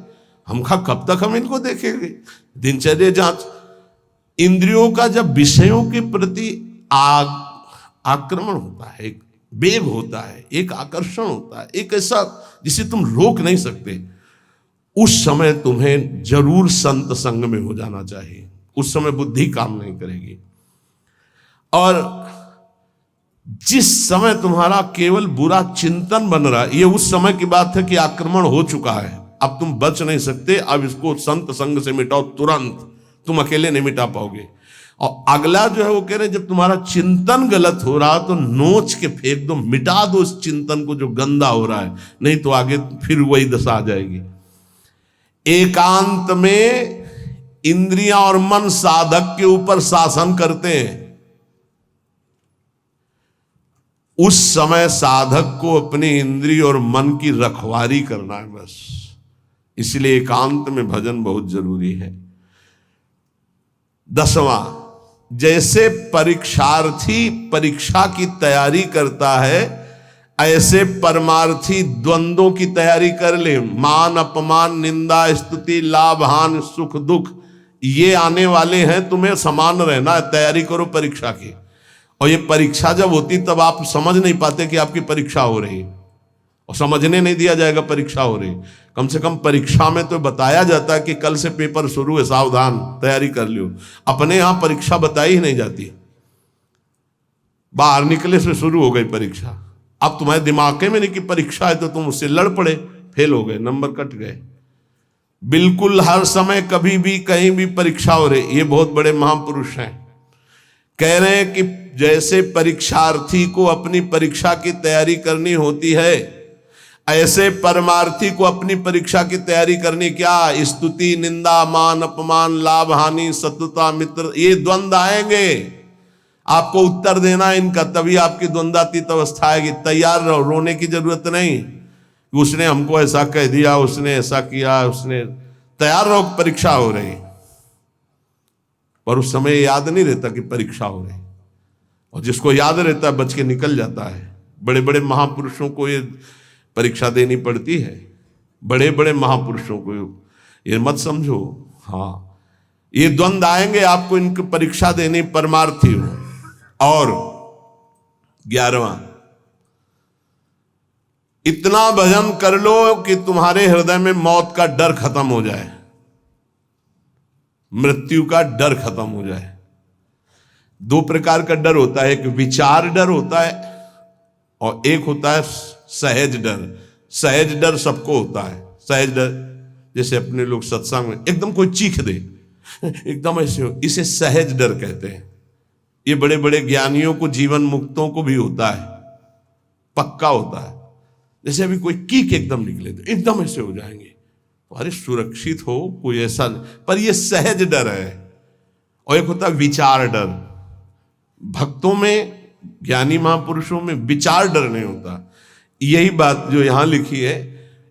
Speaker 1: हम कब तक हम इनको देखेंगे। दिनचर्या जांच, इंद्रियों का जब विषयों के प्रति आक्रमण होता है, एक वेग होता है, एक आकर्षण होता है, एक ऐसा जिसे तुम रोक नहीं सकते, उस समय तुम्हें जरूर संत संग में हो जाना चाहिए। उस समय बुद्धि काम नहीं करेगी। और जिस समय तुम्हारा केवल बुरा चिंतन बन रहा है, ये उस समय की बात है कि आक्रमण हो चुका है, अब तुम बच नहीं सकते। अब इसको संत संग से मिटाओ तुरंत, तुम अकेले नहीं मिटा पाओगे। और अगला जो है वो कह रहे हैं, जब तुम्हारा चिंतन गलत हो रहा तो नोच के फेंक दो, मिटा दो उस चिंतन को जो गंदा हो रहा है, नहीं तो आगे फिर वही दशा आ जाएगी। एकांत में इंद्रियां और मन साधक के ऊपर शासन करते हैं। उस समय साधक को अपनी इंद्रिय और मन की रखवाली करना है बस। इसलिए एकांत में भजन बहुत जरूरी है। 10वां, जैसे परीक्षार्थी परीक्षा की तैयारी करता है, ऐसे परमार्थी द्वंद्वों की तैयारी कर ले। मान अपमान, निंदा स्तुति, लाभ हानि, सुख दुख, ये आने वाले हैं, तुम्हें समान रहना है। तैयारी करो परीक्षा की। और ये परीक्षा जब होती तब आप समझ नहीं पाते कि आपकी परीक्षा हो रही, और समझने नहीं दिया जाएगा परीक्षा हो रही। कम से कम परीक्षा में तो बताया जाता है कि कल से पेपर शुरू है, सावधान, तैयारी कर लियो। अपने यहां परीक्षा बताई ही नहीं जाती, बाहर निकले से शुरू हो गई परीक्षा। अब तुम्हारे दिमाग में नहीं कि परीक्षा है तो तुम उससे लड़ पड़े, फेल हो गए, नंबर कट गए। बिल्कुल हर समय कभी भी कहीं भी परीक्षा हो रही। ये बहुत बड़े महापुरुष हैं, कह रहे हैं कि जैसे परीक्षार्थी को अपनी परीक्षा की तैयारी करनी होती है, ऐसे परमार्थी को अपनी परीक्षा की तैयारी करनी। क्या? स्तुति, निंदा, मान अपमान, लाभ हानि, शत्रुता मित्र, ये द्वंद्व आएंगे, आपको उत्तर देना इनका, तभी आपकी द्वंद्वातीत अवस्था आएगी। तैयार रहो, रोने की जरूरत नहीं, उसने हमको ऐसा कह दिया, उसने ऐसा किया, उसने। तैयार रहो, परीक्षा हो रही। पर उस समय याद नहीं रहता कि परीक्षा हो रही, और जिसको याद रहता है बच के निकल जाता है। बड़े बड़े महापुरुषों को ये परीक्षा देनी पड़ती है, बड़े बड़े महापुरुषों को, ये मत समझो। हाँ, ये द्वंद्व आएंगे, आपको इनकी परीक्षा देनी, परमार्थी हो। और 11वां, इतना भजन कर लो कि तुम्हारे हृदय में मौत का डर खत्म हो जाए, मृत्यु का डर खत्म हो जाए। 2 प्रकार का डर होता है, एक विचार डर होता है और एक होता है सहज डर। सहज डर सबको होता है। सहज डर जैसे अपने लोग सत्संग में एकदम कोई चीख दे, एकदम ऐसे हो, इसे सहज डर कहते हैं। ये बड़े बड़े ज्ञानियों को, जीवन मुक्तों को भी होता है, पक्का होता है। जैसे अभी कोई कीक एकदम निकले तो एकदम ऐसे हो जाएंगे, अरे सुरक्षित हो, कोई ऐसा नहीं। पर ये सहज डर है। और एक होता है विचार डर। भक्तों में, ज्ञानी महापुरुषों में विचार डर नहीं होता। यही बात जो यहां लिखी है,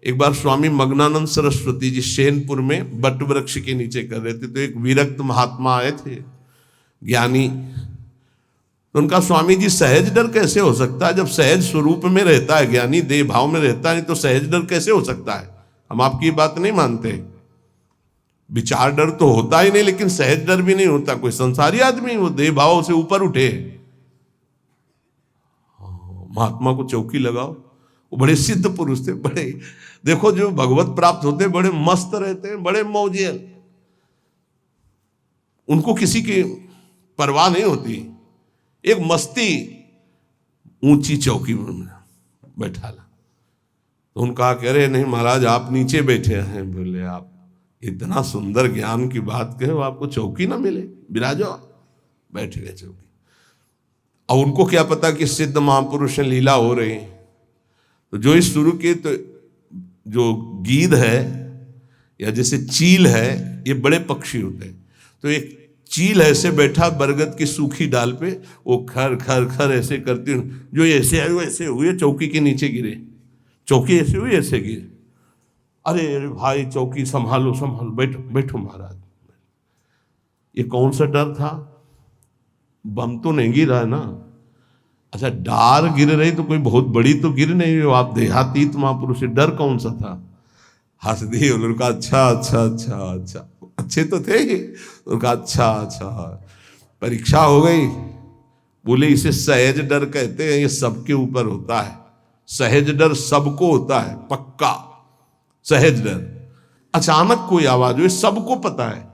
Speaker 1: एक बार स्वामी मग्नानंद सरस्वती जी सेनपुर में बट वृक्ष के नीचे कर रहे थे, तो एक विरक्त महात्मा आए थे, ज्ञानी। तो उनका, स्वामी जी सहज डर कैसे हो सकता है? जब सहज स्वरूप में रहता है ज्ञानी, देह भाव में रहता है, नहीं तो सहज डर कैसे हो सकता है? हम आपकी बात नहीं मानते। विचार डर तो होता ही नहीं, लेकिन सहज डर भी नहीं होता। कोई संसारी आदमी वो देह भाव से ऊपर उठे, महात्मा को चौकी लगाओ, वो बड़े सिद्ध पुरुष थे, बड़े, देखो जो भगवत प्राप्त होते बड़े मस्त रहते हैं, बड़े मौजियल, उनको किसी की परवाह नहीं होती। एक मस्ती ऊंची चौकी में बैठा ला, तो उनका कह रहे नहीं महाराज आप नीचे बैठे हैं। बोले आप इतना सुंदर ज्ञान की बात कहे, आपको चौकी ना मिले, विराजो। बैठ गए चौकी। और उनको क्या पता कि सिद्ध महापुरुष लीला हो रही है। तो जो इस शुरू के, तो जो गीध है या जैसे चील है, ये बड़े पक्षी होते हैं। तो एक चील ऐसे बैठा बरगद की सूखी डाल पे, वो खर खर खर ऐसे करती, जो ऐसे आए वैसे हुए, चौकी के नीचे गिरे, चौकी ऐसे हुई ऐसे गिरे। अरे अरे भाई चौकी संभालो संभालो, बैठो बैठो महाराज। ये कौन सा डर था? बम तो नहीं गिरा है ना? अच्छा डार गिर रही तो कोई बहुत बड़ी तो गिर नहीं हो, आप देहातीत महापुरुष, डर कौन सा था? हंस दिए। उनका अच्छा अच्छा अच्छा अच्छा, अच्छे तो थे ही। उनका अच्छा अच्छा, परीक्षा हो गई। बोले इसे सहज डर कहते हैं, ये सबके ऊपर होता है। सहज डर सबको होता है, पक्का सहज डर। अचानक कोई आवाज हुई, सबको पता है,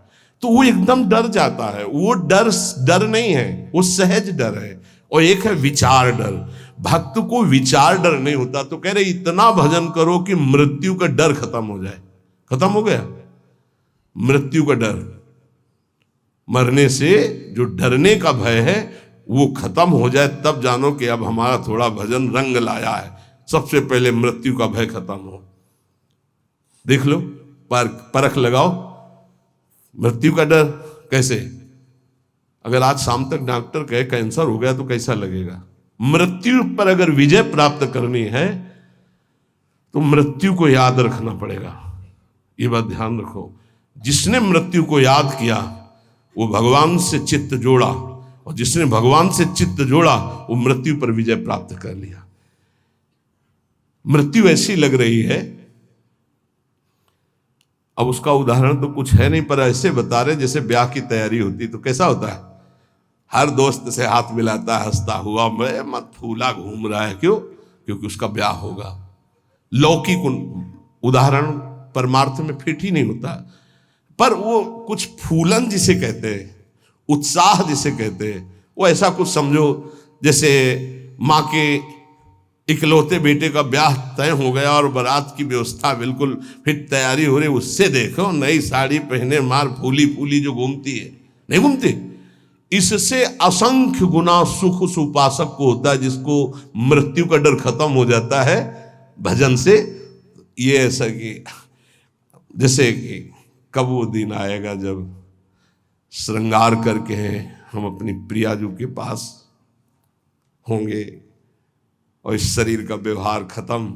Speaker 1: तो वो एकदम डर जाता है। वो डर नहीं है, वो सहज डर है। और एक है विचार डर। भक्त को विचार डर नहीं होता। तो कह रहे इतना भजन करो कि मृत्यु का डर खत्म हो जाए। खत्म हो गया मृत्यु का डर, मरने से जो डरने का भय है वो खत्म हो जाए, तब जानो कि अब हमारा थोड़ा भजन रंग लाया है। सबसे पहले मृत्यु का भय खत्म हो। देख लो, परख लगाओ। मृत्यु का डर कैसे? अगर आज शाम तक डॉक्टर कहे कैंसर हो गया तो कैसा लगेगा? मृत्यु पर अगर विजय प्राप्त करनी है तो मृत्यु को याद रखना पड़ेगा। ये बात ध्यान रखो। जिसने मृत्यु को याद किया वो भगवान से चित्त जोड़ा, और जिसने भगवान से चित्त जोड़ा वो मृत्यु पर विजय प्राप्त कर लिया। मृत्यु ऐसी लग रही है, अब उसका उदाहरण तो कुछ है नहीं, पर ऐसे बता रहे जैसे ब्याह की तैयारी होती तो कैसा होता है। हर दोस्त से हाथ मिलाता है, हंसता हुआ, मैं मत फूला घूम रहा है। क्यों? क्योंकि उसका ब्याह होगा। लौकिक उदाहरण परमार्थ में फिट ही नहीं होता, पर वो कुछ फूलन जिसे कहते हैं, उत्साह जिसे कहते हैं, वो ऐसा कुछ समझो जैसे माँ के इकलौते बेटे का ब्याह तय हो गया और बारात की व्यवस्था बिल्कुल फिट तैयारी हो रही। उससे देखो नई साड़ी पहने मार फूली फूली जो घूमती है, नहीं घूमती? इससे असंख्य गुना सुख उस उपासक को होता है जिसको मृत्यु का डर खत्म हो जाता है भजन से। ये ऐसा कि जैसे कि कब वो दिन आएगा जब श्रृंगार करके हम अपनी प्रियाजू के पास होंगे और इस शरीर का व्यवहार खत्म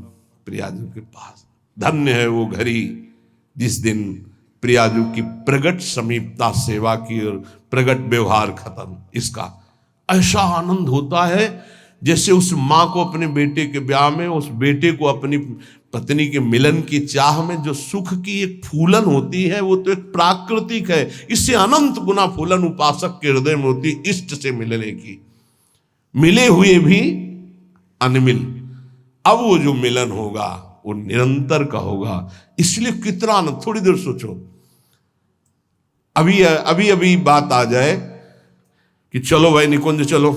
Speaker 1: प्रियाजू के पास। धन्य है वो घड़ी जिस दिन प्रियाजू की प्रगट समीपता सेवा की और प्रगट व्यवहार खत्म। इसका ऐसा आनंद होता है जैसे उस माँ को अपने बेटे के ब्याह में, उस बेटे को अपनी पत्नी के मिलन की चाह में जो सुख की एक फूलन होती है वो तो एक प्राकृतिक है। इससे अनंत गुना फूलन उपासक के हृदय में होती इष्ट से मिलने की, मिले हुए भी अनमिल। अब वो जो मिलन होगा वो निरंतर का होगा। इसलिए कितना आनंद। थोड़ी देर सोचो, अभी अभी बात आ जाए कि चलो भाई निकुंज चलो,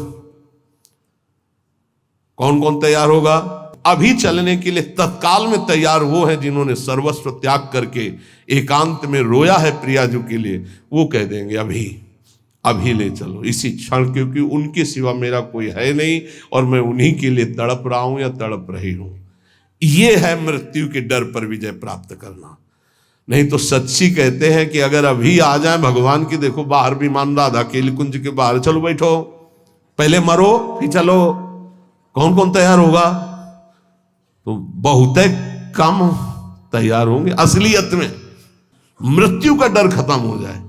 Speaker 1: कौन कौन तैयार होगा? अभी चलने के लिए तत्काल में तैयार वो है जिन्होंने सर्वस्व त्याग करके एकांत में रोया है प्रियाजू के लिए। वो कह देंगे अभी ले चलो इसी क्षण, क्योंकि उनके सिवा मेरा कोई है नहीं और मैं उन्हीं के लिए तड़प रहा हूं या तड़प रही हूं। ये है मृत्यु के डर पर विजय प्राप्त करना। नहीं तो सच्ची कहते हैं कि अगर अभी आ जाए भगवान की, देखो बाहर विमान राधा के कुंज के बाहर, चलो बैठो पहले मरो फिर चलो, कौन कौन तैयार होगा? तो बहुत कम तैयार होंगे। असलियत में मृत्यु का डर खत्म हो जाए।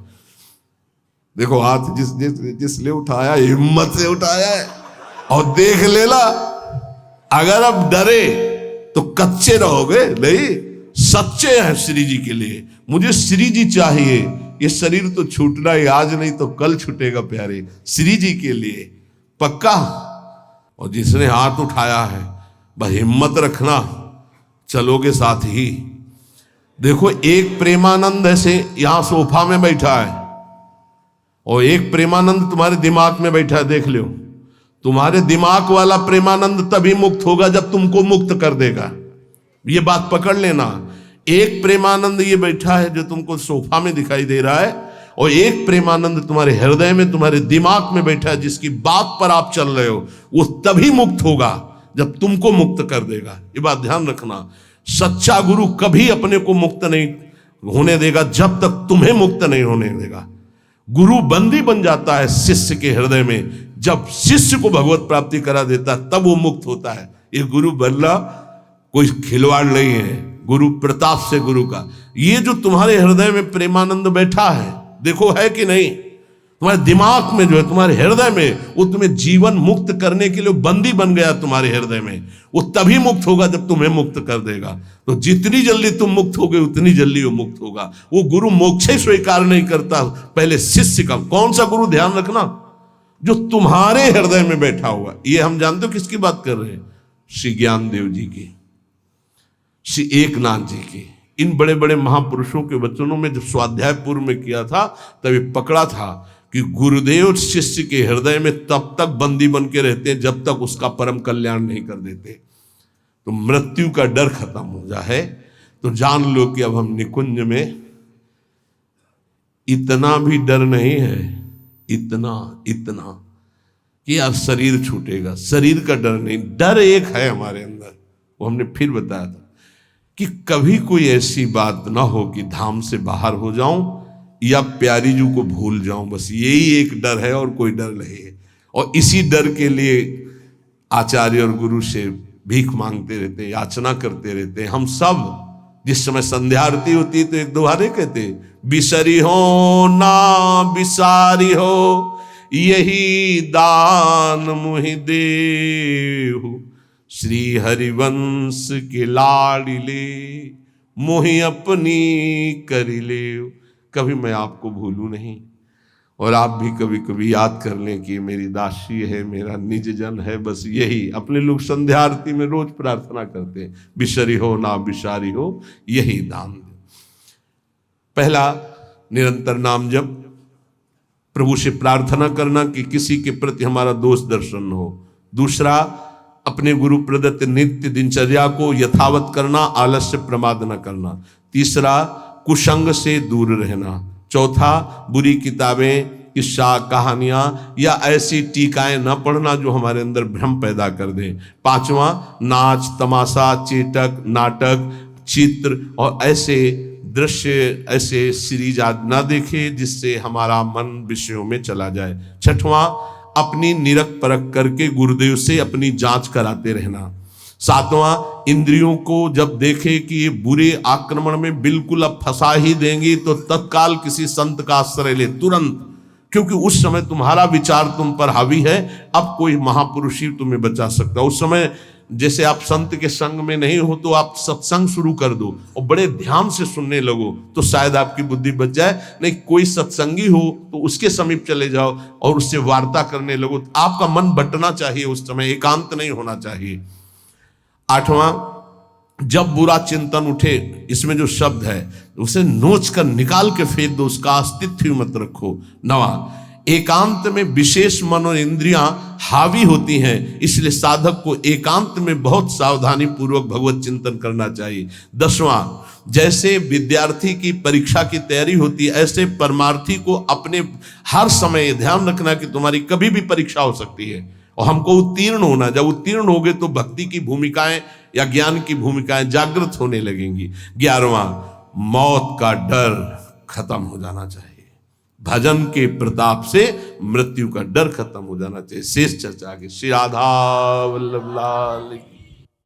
Speaker 1: देखो हाथ जिसने उठाया हिम्मत से उठाया है और देख लेला। अगर अब डरे तो कच्चे रहोगे, नहीं सच्चे हैं श्री जी के लिए। मुझे श्री जी चाहिए, ये शरीर तो छूटना ही आज नहीं तो कल छूटेगा प्यारे, श्री जी के लिए पक्का। और जिसने हाथ उठाया है बस हिम्मत रखना, चलोगे साथ ही। देखो, एक प्रेमानंद ऐसे यहां सोफा में बैठा है और एक प्रेमानंद तुम्हारे दिमाग में बैठा है। देख लो, तुम्हारे दिमाग वाला प्रेमानंद तभी मुक्त होगा जब तुमको मुक्त कर देगा। ये बात पकड़ लेना। एक प्रेमानंद ये बैठा है जो तुमको सोफा में दिखाई दे रहा है, और एक प्रेमानंद तुम्हारे हृदय में, तुम्हारे दिमाग में बैठा है, जिसकी बात पर आप चल रहे हो। वो तभी मुक्त होगा जब तुमको मुक्त कर देगा। ये बात ध्यान रखना। सच्चा गुरु कभी अपने को मुक्त नहीं होने देगा जब तक तुम्हें मुक्त नहीं होने देगा। गुरु बंदी बन जाता है शिष्य के हृदय में, जब शिष्य को भगवत प्राप्ति करा देता है तब वो मुक्त होता है। ये गुरु बनना कोई खिलवाड़ नहीं है, गुरु प्रताप से गुरु का। ये जो तुम्हारे हृदय में प्रेमानंद बैठा है, देखो है कि नहीं, तुम्हारे दिमाग में जो है, तुम्हारे हृदय में, वो तुम्हें जीवन मुक्त करने के लिए बंदी बन गया तुम्हारे हृदय में। वो तभी मुक्त होगा जब तुम्हें मुक्त कर देगा। तो जितनी जल्दी तुम मुक्त होगे उतनी जल्दी वो मुक्त होगा। वो गुरु मोक्ष स्वीकार नहीं करता, पहले शिष्य का। कौन सा गुरु, ध्यान रखना, जो तुम्हारे हृदय में बैठा हुआ। ये हम जानते हो किसकी बात कर रहे हैं? श्री ज्ञानदेव जी की, श्री एकनाथ जी की। इन बड़े बड़े महापुरुषों के वचनों में जब स्वाध्याय पूर्व में किया था तभी पकड़ा था कि गुरुदेव शिष्य के हृदय में तब तक बंदी बन के रहते हैं जब तक उसका परम कल्याण नहीं कर देते। तो मृत्यु का डर खत्म हो जाए तो जान लो कि अब हम निकुंज में इतना भी डर नहीं है, इतना कि अब शरीर छूटेगा। शरीर का डर नहीं, डर एक है हमारे अंदर, वो हमने फिर बताया था कि कभी कोई ऐसी बात ना हो कि धाम से बाहर हो जाऊं या प्यारी जू को भूल जाऊं। बस यही एक डर है और कोई डर नहीं है। और इसी डर के लिए आचार्य और गुरु से भीख मांगते रहते, याचना करते रहते। हम सब जिस समय संध्या आरती होती तो एक दोबारे कहते, बिसरी हो ना बिसारी हो, यही दान मुहि देहु। श्री हरिवंश के लाडिले, मोहि अपनी करिले। कभी मैं आपको भूलूं नहीं, और आप भी कभी कभी याद कर लें कि मेरी दासी है, मेरा निज जन है। बस यही अपने लोग संध्या आरती में रोज प्रार्थना करते हैं, बिसरी हो ना बिसारी हो, यही दान दे। पहला, निरंतर नाम जप, प्रभु से प्रार्थना करना कि किसी के प्रति हमारा दोष दर्शन न हो। दूसरा, अपने गुरु प्रदत्त नित्य दिनचर्या को यथावत करना, आलस्य प्रमाद न करना। तीसरा, कुसंग से दूर रहना। चौथा, बुरी किताबें, किस्सा, कहानियां या ऐसी टीकाएं न पढ़ना जो हमारे अंदर भ्रम पैदा कर दें। पांचवा, नाच तमाशा, चेटक, नाटक, चित्र और ऐसे दृश्य, ऐसे सीरीज आज ना देखे जिससे हमारा मन विषयों में चला जाए। छठवां, अपनी निरख परख करके गुरुदेव से अपनी जांच कराते रहना। सातवां, इंद्रियों को जब देखे कि ये बुरे आक्रमण में बिल्कुल अब फंसा ही देंगी तो तत्काल किसी संत का आश्रय ले, तुरंत, क्योंकि उस समय तुम्हारा विचार तुम पर हावी है। अब कोई महापुरुष ही तुम्हें बचा सकता। उस समय जैसे आप संत के संग में नहीं हो तो आप सत्संग शुरू कर दो और बड़े ध्यान से सुनने लगो तो शायद आपकी बुद्धि बच जाए। नहीं, कोई सत्संगी हो तो उसके समीप चले जाओ और उससे वार्ता करने लगो। आपका मन बंटना चाहिए, उस समय एकांत नहीं होना चाहिए। आठवां, जब बुरा चिंतन उठे, इसमें जो शब्द है उसे नोच कर निकाल के फेंक दो, उसका अस्तित्व मत रखो। नवा, एकांत में विशेष मन और इंद्रियां हावी होती हैं, इसलिए साधक को एकांत में बहुत सावधानी पूर्वक भगवत चिंतन करना चाहिए। दसवां, जैसे विद्यार्थी की परीक्षा की तैयारी होती है ऐसे परमार्थी को अपने हर समय ध्यान रखना कि तुम्हारी कभी भी परीक्षा हो सकती है और हमको उत्तीर्ण होना। जब उत्तीर्ण होगे तो भक्ति की भूमिकाएं या ज्ञान की भूमिकाएं जागृत होने लगेंगी। 11वां, मौत का डर खत्म हो जाना चाहिए। भजन के प्रताप से मृत्यु का डर खत्म हो जाना चाहिए। शेष चर्चा आगे। श्री राधा वल्लभ लाल की।